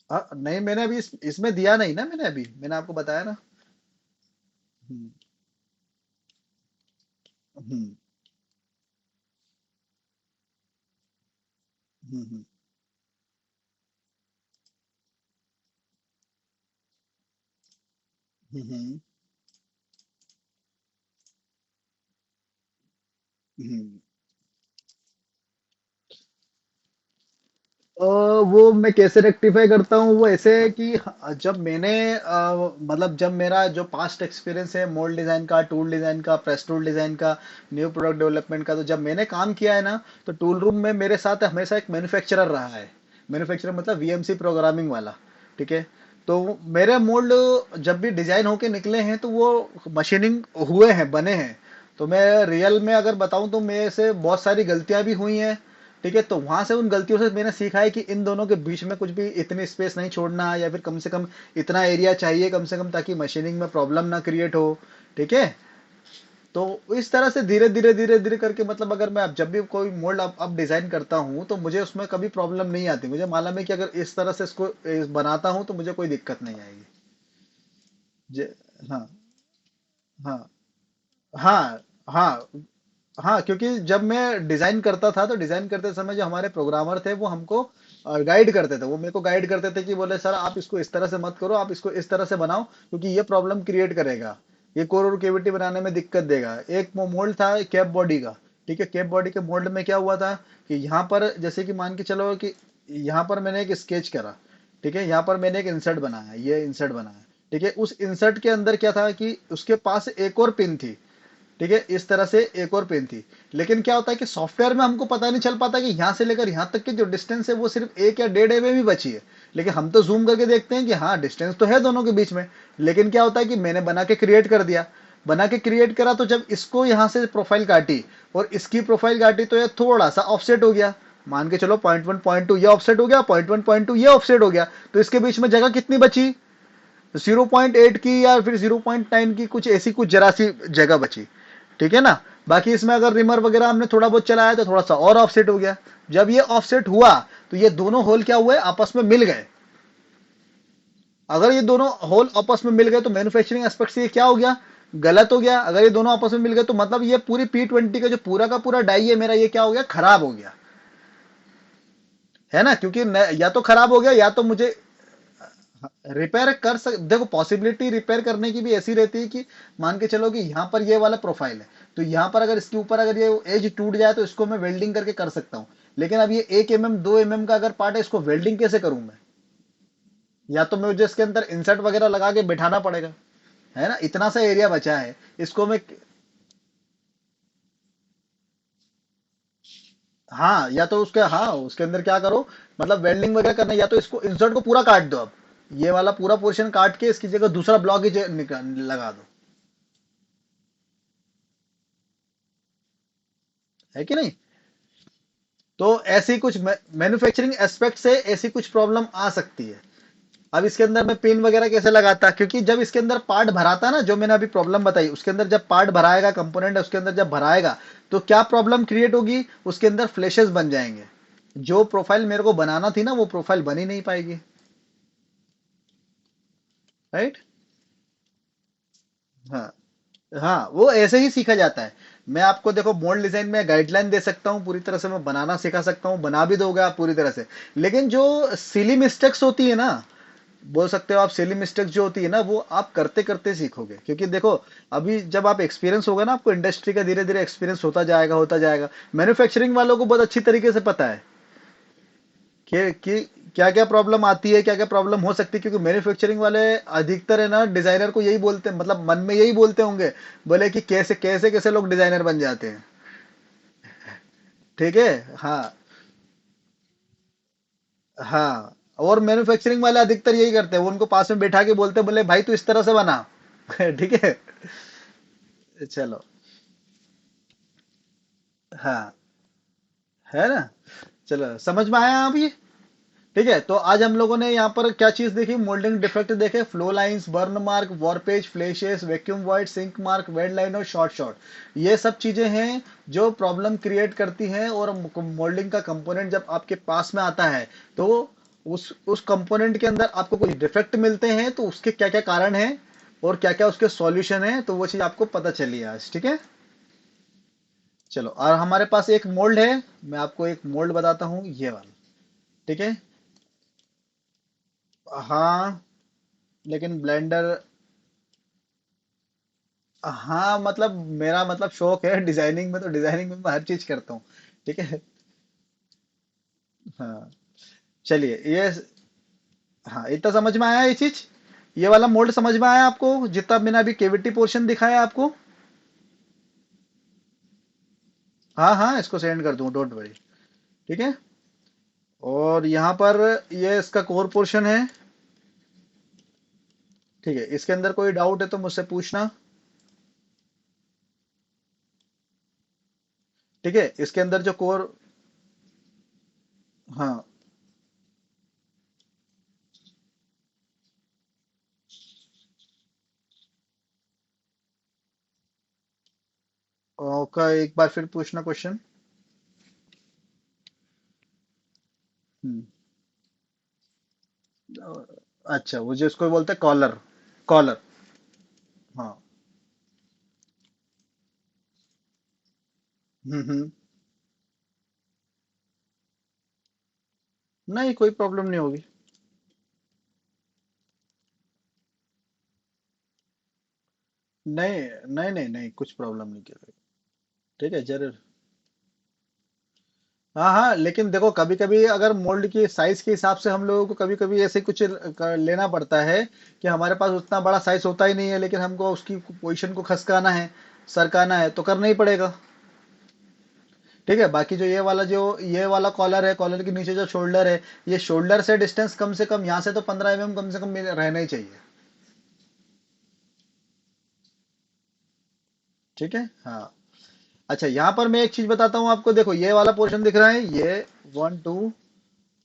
नहीं मैंने अभी इसमें दिया नहीं ना, मैंने अभी मैंने आपको बताया ना। हम्म। हम्म। हम्म। हम्म। हम्म। अ, वो मैं कैसे रेक्टिफाई करता हूँ, वो ऐसे है कि जब मैंने मतलब जब मेरा जो पास्ट एक्सपीरियंस है मोल्ड डिजाइन का, टूल डिजाइन का, प्रेस टूल डिजाइन का, न्यू प्रोडक्ट डेवलपमेंट का, तो जब मैंने काम किया है ना, तो टूल रूम में मेरे साथ हमेशा एक मैन्युफैक्चरर रहा है। मैन्युफैक्चरर मतलब वीएमसी प्रोग्रामिंग वाला, ठीक है। तो मेरे मोल्ड जब भी डिजाइन होके निकले हैं तो वो मशीनिंग हुए हैं, बने हैं। तो मैं रियल में अगर बताऊं तो मेरे से बहुत सारी गलतियां भी हुई हैं, ठीक है। तो वहां से उन गलतियों से मैंने सीखा है कि इन दोनों के बीच में कुछ भी इतनी स्पेस नहीं छोड़ना, या फिर कम से कम इतना एरिया चाहिए कम से कम, ताकि मशीनिंग में प्रॉब्लम ना क्रिएट हो, ठीक है। तो इस तरह से धीरे धीरे धीरे धीरे करके, मतलब अगर मैं अब जब भी कोई मोल्ड अब डिजाइन करता हूँ तो मुझे उसमें कभी प्रॉब्लम नहीं आती। मुझे मालूम है कि अगर इस तरह से इसको बनाता हूँ तो मुझे कोई दिक्कत नहीं आएगी। जे हाँ हाँ हाँ हाँ हाँ, क्योंकि जब मैं डिजाइन करता था तो डिजाइन करते समय जो हमारे प्रोग्रामर थे वो हमको गाइड करते थे। वो मेरे को गाइड करते थे कि बोले सर आप इसको इस तरह से मत करो, आप इसको इस तरह से बनाओ, क्योंकि ये प्रॉब्लम क्रिएट करेगा, ये कोर और केविटी बनाने में दिक्कत देगा। एक मोल्ड था कैप बॉडी का, ठीक है। कैप बॉडी के मोल्ड में क्या हुआ था कि यहाँ पर जैसे कि मान के चलो कि यहाँ पर मैंने एक स्केच करा, ठीक है। यहाँ पर मैंने एक इंसर्ट बनाया, ये इंसर्ट बनाया, ठीक है। उस इंसर्ट के अंदर क्या था कि उसके पास एक और पिन थी, ठीक है। इस तरह से एक और पेन थी। लेकिन क्या होता है कि सॉफ्टवेयर में हमको पता नहीं चल पाता कि यहां से लेकर यहां तक की जो डिस्टेंस है वो सिर्फ 1 या 1.5 एमएम भी बची है। लेकिन हम तो जूम करके देखते हैं कि हाँ डिस्टेंस तो है दोनों के बीच में। लेकिन क्या होता है कि मैंने बना के क्रिएट कर दिया, बना के क्रिएट करा, तो जब इसको यहां से प्रोफाइल काटी और इसकी प्रोफाइल काटी तो ये थोड़ा सा ऑफसेट हो गया। मान के चलो 0.1 0.2 ये ऑफसेट हो गया, 0.1 0.2 ये ऑफसेट हो गया। तो इसके बीच में जगह कितनी बची, 0.8 की या फिर 0.9 की, कुछ ऐसी कुछ जरा सी जगह बची, ठीक है ना। बाकी इसमें अगर रिमर वगैरह हमने थोड़ा बहुत चलाया तो थोड़ा सा और ऑफसेट हो गया। जब ये ऑफसेट हुआ तो ये दोनों होल क्या हुए, आपस में मिल गए। अगर ये दोनों होल आपस में मिल गए तो मैन्युफैक्चरिंग एस्पेक्ट से ये क्या हो गया, गलत हो गया। अगर ये दोनों आपस में मिल गए तो मतलब ये पूरी P20 का जो पूरा का पूरा डाई है मेरा, ये क्या हो गया, खराब हो गया, है ना, क्योंकि या तो खराब हो गया या तो मुझे रिपेयर कर सक, देखो पॉसिबिलिटी रिपेयर करने की भी ऐसी रहती है कि मान के चलो कि यहाँ पर ये वाला प्रोफाइल है, तो यहाँ पर अगर इसके ऊपर अगर ये एज टूट जाए तो इसको मैं वेल्डिंग करके कर सकता हूँ। लेकिन अब ये 1 mm 2 mm का अगर पार्ट है, इसको वेल्डिंग कैसे करूं मैं? या तो मुझे इसके अंदर इंसर्ट वगैरह लगा के बैठाना पड़ेगा, है ना, इतना सा एरिया बचा है, इसको मैं, हाँ या तो उसके, हाँ उसके अंदर क्या करो, मतलब वेल्डिंग वगैरह करना, या तो इसको इंसर्ट को पूरा काट दो, अब ये वाला पूरा पोर्शन काट के इसकी जगह दूसरा ब्लॉक ही लगा दो, है कि नहीं? तो ऐसी कुछ मैन्युफैक्चरिंग एस्पेक्ट से ऐसी कुछ प्रॉब्लम आ सकती है। अब इसके अंदर मैं पिन वगैरह कैसे लगाता, क्योंकि जब इसके अंदर पार्ट भराता ना, जो मैंने अभी प्रॉब्लम बताई, उसके अंदर जब पार्ट भराएगा, कंपोनेंट उसके अंदर जब भराएगा, तो क्या प्रॉब्लम क्रिएट होगी, उसके अंदर फ्लैशेस बन जाएंगे। जो प्रोफाइल मेरे को बनाना थी ना, वो प्रोफाइल बन ही नहीं पाएगी। राइट। हाँ। हाँ वो ऐसे ही सीखा जाता है। मैं आपको देखो मोल्ड डिजाइन में गाइडलाइन दे सकता हूँ, पूरी तरह से मैं बनाना सिखा सकता हूँ, बना भी दोगे आप पूरी तरह से। लेकिन जो सिली मिस्टेक्स होती है ना, बोल सकते हो आप, सिली मिस्टेक्स जो होती है ना, वो आप करते करते सीखोगे, क्योंकि देखो अभी जब आप एक्सपीरियंस होगा ना, आपको इंडस्ट्री का धीरे धीरे एक्सपीरियंस होता जाएगा, होता जाएगा। मैन्युफैक्चरिंग वालों को बहुत अच्छी तरीके से पता है कि क्या क्या प्रॉब्लम आती है, क्या क्या प्रॉब्लम हो सकती है, क्योंकि मैन्युफैक्चरिंग वाले अधिकतर है ना डिजाइनर को यही बोलते हैं, मतलब मन में यही बोलते होंगे, बोले कि कैसे कैसे कैसे लोग डिजाइनर बन जाते हैं। ठीक है। हाँ। हाँ और मैन्युफैक्चरिंग वाले अधिकतर यही करते हैं, वो उनको पास में बैठा के बोलते हैं, बोले भाई तू इस तरह से बना। ठीक है। चलो। हाँ। है ना। चलो समझ में आया अभी। ठीक है, तो आज हम लोगों ने यहाँ पर क्या चीज देखी, मोल्डिंग डिफेक्ट देखे, flow lines, burn mark, warpage, flashes, vacuum void, sink mark, weld line और शॉर्ट शॉर्ट, ये सब चीजें हैं जो प्रॉब्लम क्रिएट करती हैं। और मोल्डिंग का कंपोनेंट जब आपके पास में आता है, तो उस कंपोनेंट के अंदर आपको कुछ डिफेक्ट मिलते हैं, तो उसके क्या क्या कारण है और क्या क्या उसके सॉल्यूशन है, तो वो चीज आपको पता चली आज। ठीक है। चलो, और हमारे पास एक मोल्ड है, मैं आपको एक मोल्ड बताता हूँ, ये वाला। ठीक है। हाँ लेकिन ब्लेंडर, हाँ मतलब मेरा मतलब शौक है डिजाइनिंग में, तो डिजाइनिंग में मैं हर चीज करता हूँ। ठीक है। हाँ। चलिए ये, हाँ इतना समझ में आया ये चीज, ये वाला मोल्ड समझ में आया आपको, जितना मैंने अभी केविटी पोर्शन दिखाया आपको? हाँ हाँ इसको सेंड कर दूँ, डोंट वरी। ठीक है। और यहाँ पर ये इसका कोर पोर्शन है। ठीक है, इसके अंदर कोई डाउट है तो मुझसे पूछना। ठीक है, इसके अंदर जो कोर, हाँ का एक बार फिर पूछना क्वेश्चन। अच्छा, वो जो इसको बोलते हैं कॉलर, कॉलर। हाँ। हम्म। नहीं कोई प्रॉब्लम नहीं होगी। नहीं नहीं नहीं नहीं, कुछ प्रॉब्लम नहीं करेगी। ठीक है जरूर। हाँ हाँ, लेकिन देखो कभी कभी अगर मोल्ड की साइज के हिसाब से हम लोगों को कभी कभी ऐसे कुछ लेना पड़ता है कि हमारे पास उतना बड़ा साइज होता ही नहीं है, लेकिन हमको उसकी पोजीशन को खसकाना है, सरकाना है, तो करना ही पड़ेगा। ठीक है, बाकी ये वाला कॉलर है, कॉलर के नीचे जो शोल्डर है, ये शोल्डर से डिस्टेंस कम से कम यहाँ से तो 15 mm कम से कम रहना ही चाहिए। ठीक है। हाँ। अच्छा यहाँ पर मैं एक चीज बताता हूँ आपको, देखो ये वाला पोर्शन दिख रहा है, ये 1 2,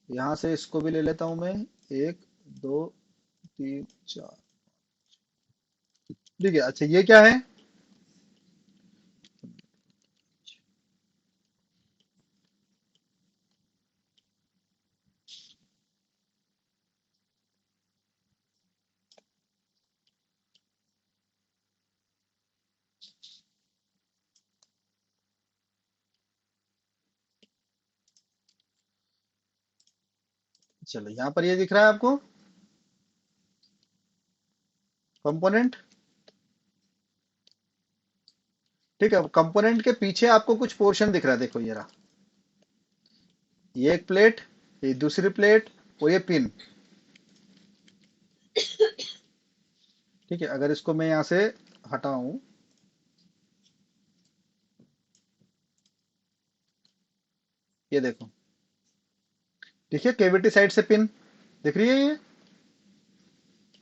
यहाँ से इसको भी ले लेता हूँ मैं, 1 2 3 4। ठीक है, अच्छा ये क्या है? चलो यहाँ पर ये दिख रहा है आपको कंपोनेंट। ठीक है, कंपोनेंट के पीछे आपको कुछ पोर्शन दिख रहा है, देखो ये रहा। ये एक प्लेट, ये दूसरी प्लेट, और ये पिन। ठीक है, अगर इसको मैं यहाँ से हटाऊं, ये देखो, देखिए केविटी साइड से पिन दिख रही है ये,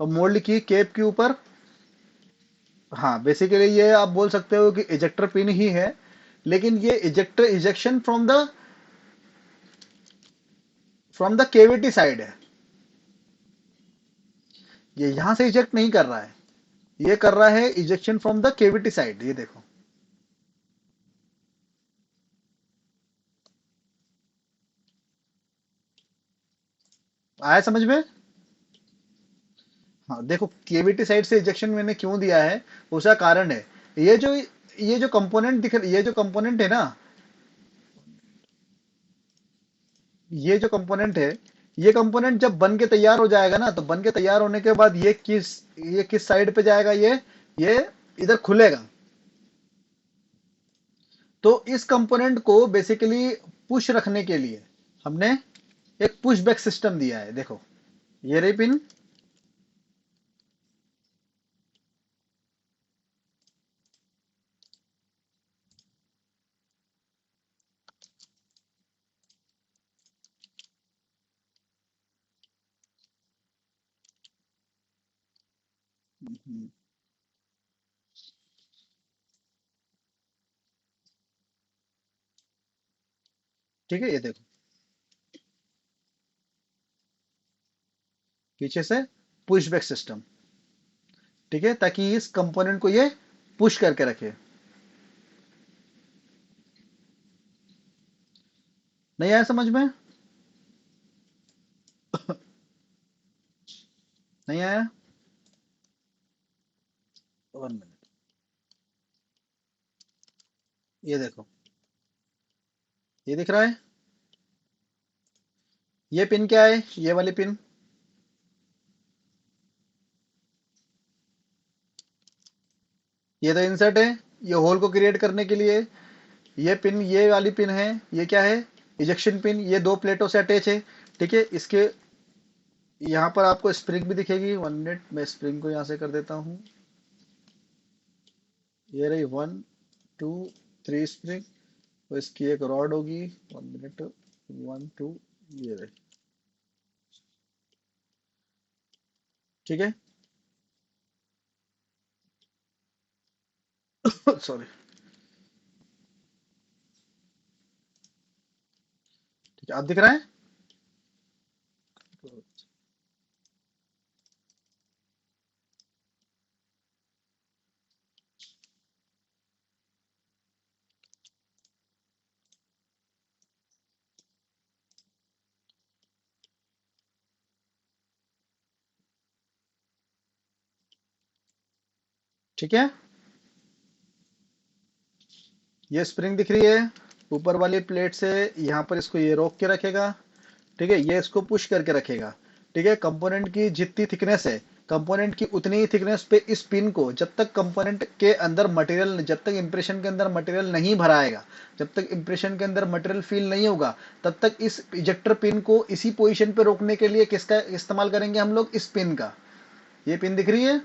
और मोल्ड की केप के ऊपर। हाँ, बेसिकली ये आप बोल सकते हो कि इजेक्टर पिन ही है, लेकिन ये ejector ejection from the cavity side है। ये यहां से इजेक्ट नहीं कर रहा है, ये कर रहा है ejection from the cavity side, ये देखो। आया समझ में? हाँ देखो, केविटी साइड से इजेक्शन मैंने क्यों दिया है, उसका कारण है। ये जो ये जो कंपोनेंट दिख ये जो कंपोनेंट है ना, ये जो कंपोनेंट है, ये कंपोनेंट जब बन के तैयार हो जाएगा ना, तो बन के तैयार होने के बाद ये किस साइड पे जाएगा, ये इधर खुलेगा। तो इस कंपोनेंट को बेसिकली पुश रखने के लिए हमने एक पुश बैक सिस्टम दिया है, देखो। ये रही पिन। ठीक है, ये देखो, पीछे से पुश बैक सिस्टम। ठीक है, ताकि इस कंपोनेंट को ये पुश करके रखे। नहीं आया समझ में? नहीं आया? 1 मिनट, ये देखो, ये दिख रहा है। ये पिन क्या है, ये वाली पिन? ये तो इंसर्ट है, ये होल को क्रिएट करने के लिए। ये पिन, ये वाली पिन है, ये क्या है? Ejection pin. ये दो प्लेटों से अटैच है। ठीक है, इसके यहाँ पर आपको स्प्रिंग भी दिखेगी। 1 मिनट, मैं स्प्रिंग को यहाँ से कर देता हूँ। ये रही 1 2 3 स्प्रिंग, तो इसकी एक रॉड होगी। 1 मिनट, 1 2, ये रही। ठीक है। सॉरी। ठीक है, अब दिख रहा है? ठीक है, ये स्प्रिंग दिख रही है। ऊपर वाली प्लेट से यहाँ पर इसको ये रोक के रखेगा। ठीक है, ये इसको पुश करके रखेगा। ठीक है, कंपोनेंट की जितनी थिकनेस है, कंपोनेंट की उतनी ही थिकनेस पे इस पिन को, जब तक कंपोनेंट के अंदर मटेरियल, जब तक इंप्रेशन के अंदर मटेरियल नहीं भराएगा, जब तक इंप्रेशन के अंदर मटेरियल फील नहीं होगा, तब तक इस इजेक्टर पिन को इसी पोजीशन पे रोकने के लिए किसका इस्तेमाल करेंगे हम लोग? इस पिन का। ये पिन दिख रही है?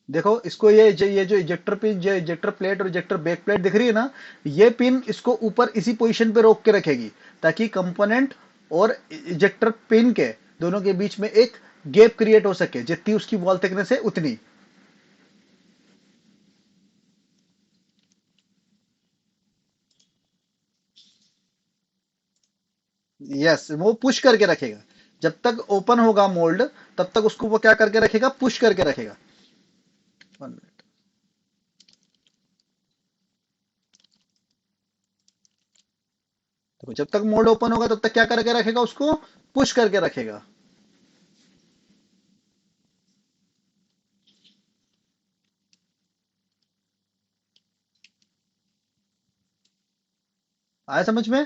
देखो इसको, ये जो इजेक्टर पिन, जो इजेक्टर प्लेट और इजेक्टर बैक प्लेट दिख रही है ना, ये पिन इसको ऊपर इसी पोजीशन पे रोक के रखेगी, ताकि कंपोनेंट और इजेक्टर पिन के दोनों के बीच में एक गैप क्रिएट हो सके, जितनी उसकी वॉल थिकनेस है उतनी। यस, वो पुश करके रखेगा। जब तक ओपन होगा मोल्ड, तब तक उसको वो क्या करके रखेगा? पुश करके रखेगा। 1 मिनट। तो जब तक मोल्ड ओपन होगा, तब तक क्या करके रखेगा? उसको पुश करके रखेगा। आया समझ में?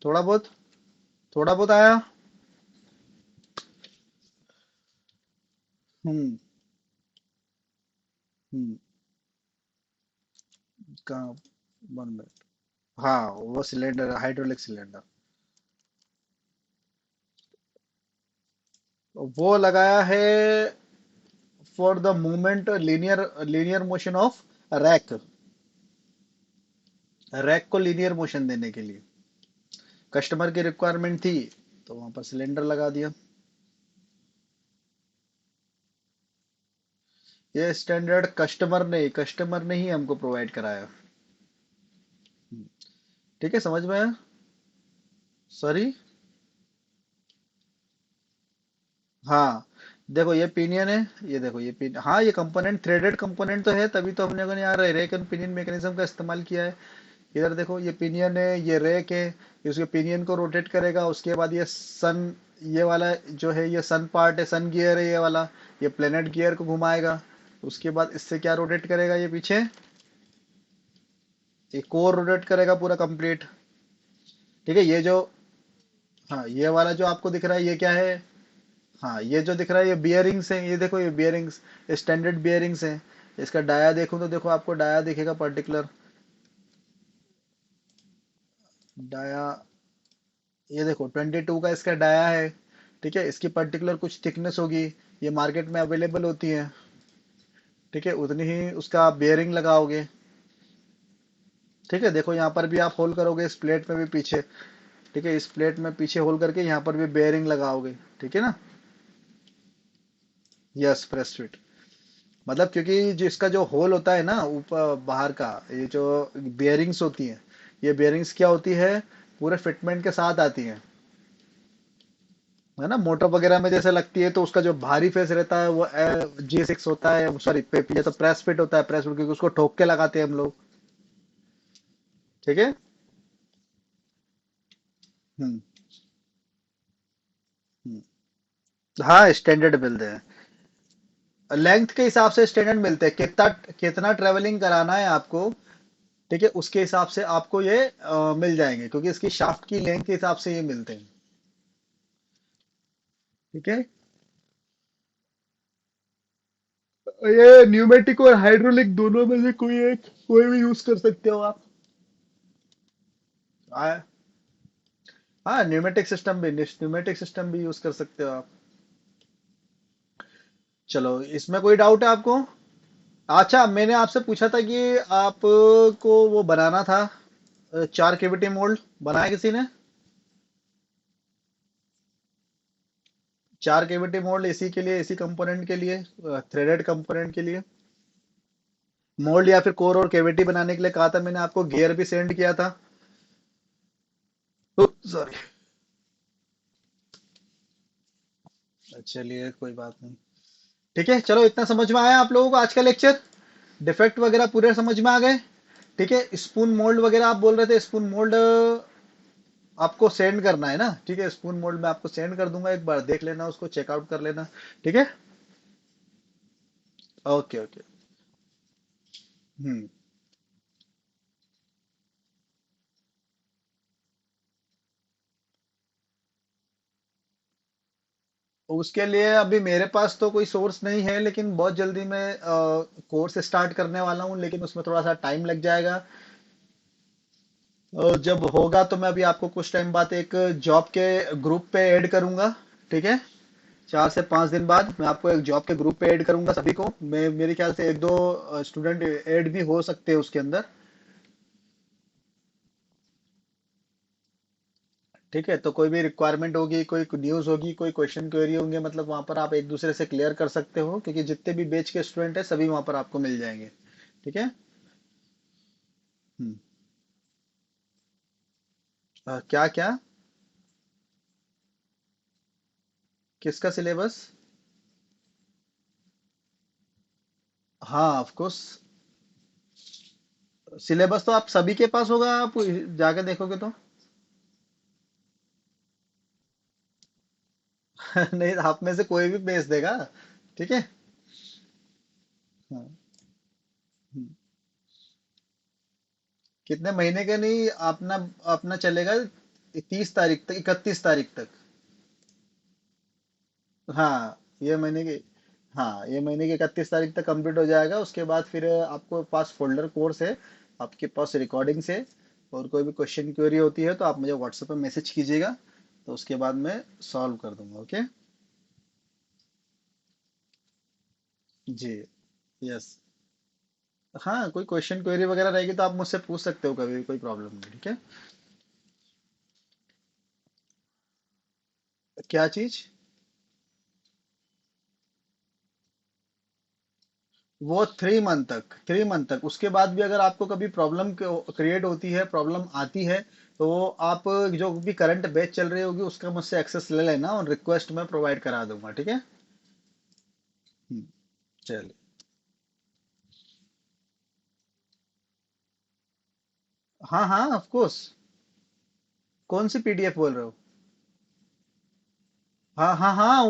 थोड़ा बहुत, थोड़ा बहुत आया। हम्म। हम्म। कहाँ? 1 मिनट। हाँ, वो सिलेंडर हाइड्रोलिक सिलेंडर, वो लगाया है for the movement, linear linear motion of rack, rack को लीनियर मोशन देने के लिए कस्टमर की रिक्वायरमेंट थी, तो वहां पर सिलेंडर लगा दिया। ये स्टैंडर्ड कस्टमर ने ही हमको प्रोवाइड कराया। ठीक है, समझ में आया? सॉरी। हाँ, देखो ये पिनियन है, ये देखो ये पिन, हाँ ये कंपोनेंट थ्रेडेड कंपोनेंट तो है, तभी तो हमने यार रेक एंड पिनियन मैकेनिज्म का इस्तेमाल किया है। इधर देखो ये पिनियन है, ये रेक है, ये उसके पिनियन को रोटेट करेगा, उसके बाद ये सन, ये वाला जो है ये सन पार्ट है, सन गियर है ये वाला, ये प्लेनेट गियर को घुमाएगा। उसके बाद इससे क्या रोटेट करेगा ये पीछे, ये कोर रोटेट करेगा पूरा कंप्लीट। ठीक है, ये जो, हाँ ये वाला जो आपको दिख रहा है ये क्या है, हाँ ये जो दिख रहा है ये बियरिंग्स हैं, ये देखो ये बियरिंग्स, स्टैंडर्ड बियरिंग्स हैं। इसका डाया देखूं तो देखो आपको डाया दिखेगा पर्टिकुलर डाया, ये देखो 22 का इसका डाया है। ठीक है, इसकी पर्टिकुलर कुछ थिकनेस होगी, ये मार्केट में अवेलेबल होती है। ठीक है, उतनी ही उसका आप बेयरिंग लगाओगे। ठीक है, देखो यहाँ पर भी आप होल करोगे इस प्लेट में भी पीछे। ठीक है, इस प्लेट में पीछे होल करके यहाँ पर भी बेयरिंग लगाओगे। ठीक है ना? Yes, press fit. मतलब क्योंकि जो इसका जो होल होता है ना ऊपर बाहर का, ये जो बेयरिंग्स होती हैं, ये बेयरिंग्स क्या होती है, पूरे फिटमेंट के साथ आती हैं। है ना, मोटर वगैरह में जैसे लगती है, तो उसका जो भारी फेस रहता है वो G6 होता है, सॉरी ये तो प्रेस फिट होता है, प्रेस फिट क्योंकि उसको ठोक के लगाते हैं हम लोग। ठीक है। हम्म। हाँ, स्टैंडर्ड मिलते हैं, लेंथ के हिसाब से स्टैंडर्ड मिलते हैं, कितना कितना ट्रेवलिंग कराना है आपको। ठीक है, उसके हिसाब से आपको ये मिल जाएंगे, क्योंकि इसकी शाफ्ट की लेंथ के हिसाब से ये मिलते हैं। ठीक है, ये न्यूमेटिक और हाइड्रोलिक दोनों में से कोई एक, कोई भी यूज कर सकते हो आप। हाँ, हाँ न्यूमेटिक सिस्टम भी यूज कर सकते हो आप। चलो, इसमें कोई डाउट है आपको? अच्छा, मैंने आपसे पूछा था कि आपको वो बनाना था, 4 केविटी मोल्ड बनाया किसी ने? 4 केविटी मोल्ड इसी के लिए, इसी कंपोनेंट के लिए, थ्रेडेड कंपोनेंट के लिए मोल्ड, या फिर कोर और केविटी बनाने के लिए कहा था मैंने आपको, गियर भी सेंड किया था। सॉरी। चलिए कोई बात नहीं। ठीक है, चलो इतना समझ में आया आप लोगों को आज का लेक्चर? डिफेक्ट वगैरह पूरे समझ में आ गए? ठीक है, स्पून मोल्ड वगैरह आप बोल रहे थे, स्पून मोल्ड आपको सेंड करना है ना? ठीक है, स्पून मोल्ड मैं आपको सेंड कर दूंगा, एक बार देख लेना, उसको चेकआउट कर लेना। ठीक है। Okay okay. हम्म। उसके लिए अभी मेरे पास तो कोई सोर्स नहीं है, लेकिन बहुत जल्दी मैं कोर्स स्टार्ट करने वाला हूँ, लेकिन उसमें थोड़ा सा टाइम लग जाएगा। जब होगा तो मैं अभी आपको कुछ टाइम बाद एक जॉब के ग्रुप पे ऐड करूंगा। ठीक है, 4 से 5 दिन बाद मैं आपको एक जॉब के ग्रुप पे ऐड करूंगा सभी को, मैं मेरे ख्याल से एक दो स्टूडेंट ऐड भी हो सकते हैं उसके अंदर। ठीक है, तो कोई भी रिक्वायरमेंट होगी, कोई न्यूज़ होगी, कोई क्वेश्चन क्वेरी होंगे, मतलब वहां पर आप एक दूसरे से क्लियर कर सकते हो, क्योंकि जितने भी बैच के स्टूडेंट हैं सभी वहां पर आपको मिल जाएंगे। ठीक है। हम्म। क्या क्या? किसका सिलेबस? हाँ ऑफ कोर्स, सिलेबस तो आप सभी के पास होगा, आप जाके देखोगे तो। नहीं, आप में से कोई भी भेज देगा। ठीक है। हाँ। हम्म। कितने महीने का नहीं, अपना अपना चलेगा, 30 तारीख तक, 31 तारीख तक। हाँ ये महीने की, हाँ ये महीने की 31 तारीख तक कंप्लीट हो जाएगा। उसके बाद फिर आपको पास फोल्डर कोर्स है, आपके पास रिकॉर्डिंग्स है, और कोई भी क्वेश्चन क्वेरी होती है तो आप मुझे व्हाट्सएप पे मैसेज कीजिएगा, तो उसके बाद मैं सॉल्व कर दूंगा। ओके। जी। यस। हाँ कोई क्वेश्चन क्वेरी वगैरह रहेगी तो आप मुझसे पूछ सकते हो कभी भी, कोई प्रॉब्लम नहीं। ठीक है। क्या चीज? वो 3 मंथ तक, 3 मंथ तक। उसके बाद भी अगर आपको कभी प्रॉब्लम क्रिएट होती है, प्रॉब्लम आती है, तो आप जो भी करंट बैच चल रही होगी उसका मुझसे एक्सेस ले लेना, और रिक्वेस्ट मैं प्रोवाइड करा दूंगा। ठीक है। हम्म, चलिए। हाँ हाँ ऑफ कोर्स। कौन सी पीडीएफ बोल रहे हो? हाँ हाँ हाँ,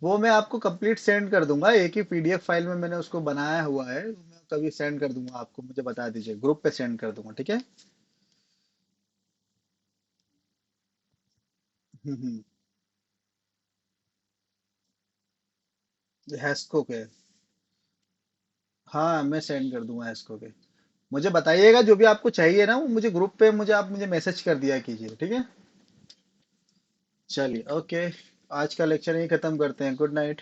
वो मैं आपको कंप्लीट सेंड कर दूंगा, एक ही पीडीएफ फाइल में मैंने उसको बनाया हुआ है। मैं कभी सेंड कर दूंगा आपको, मुझे बता दीजिए, ग्रुप पे सेंड कर दूंगा। ठीक है। हम्म। हैस्को के। हाँ मैं सेंड कर दूंगा हैस्को के। मुझे बताइएगा जो भी आपको चाहिए ना, वो मुझे ग्रुप पे आप मुझे मैसेज कर दिया कीजिए। ठीक है। चलिए ओके। आज का लेक्चर यही खत्म करते हैं। Good night.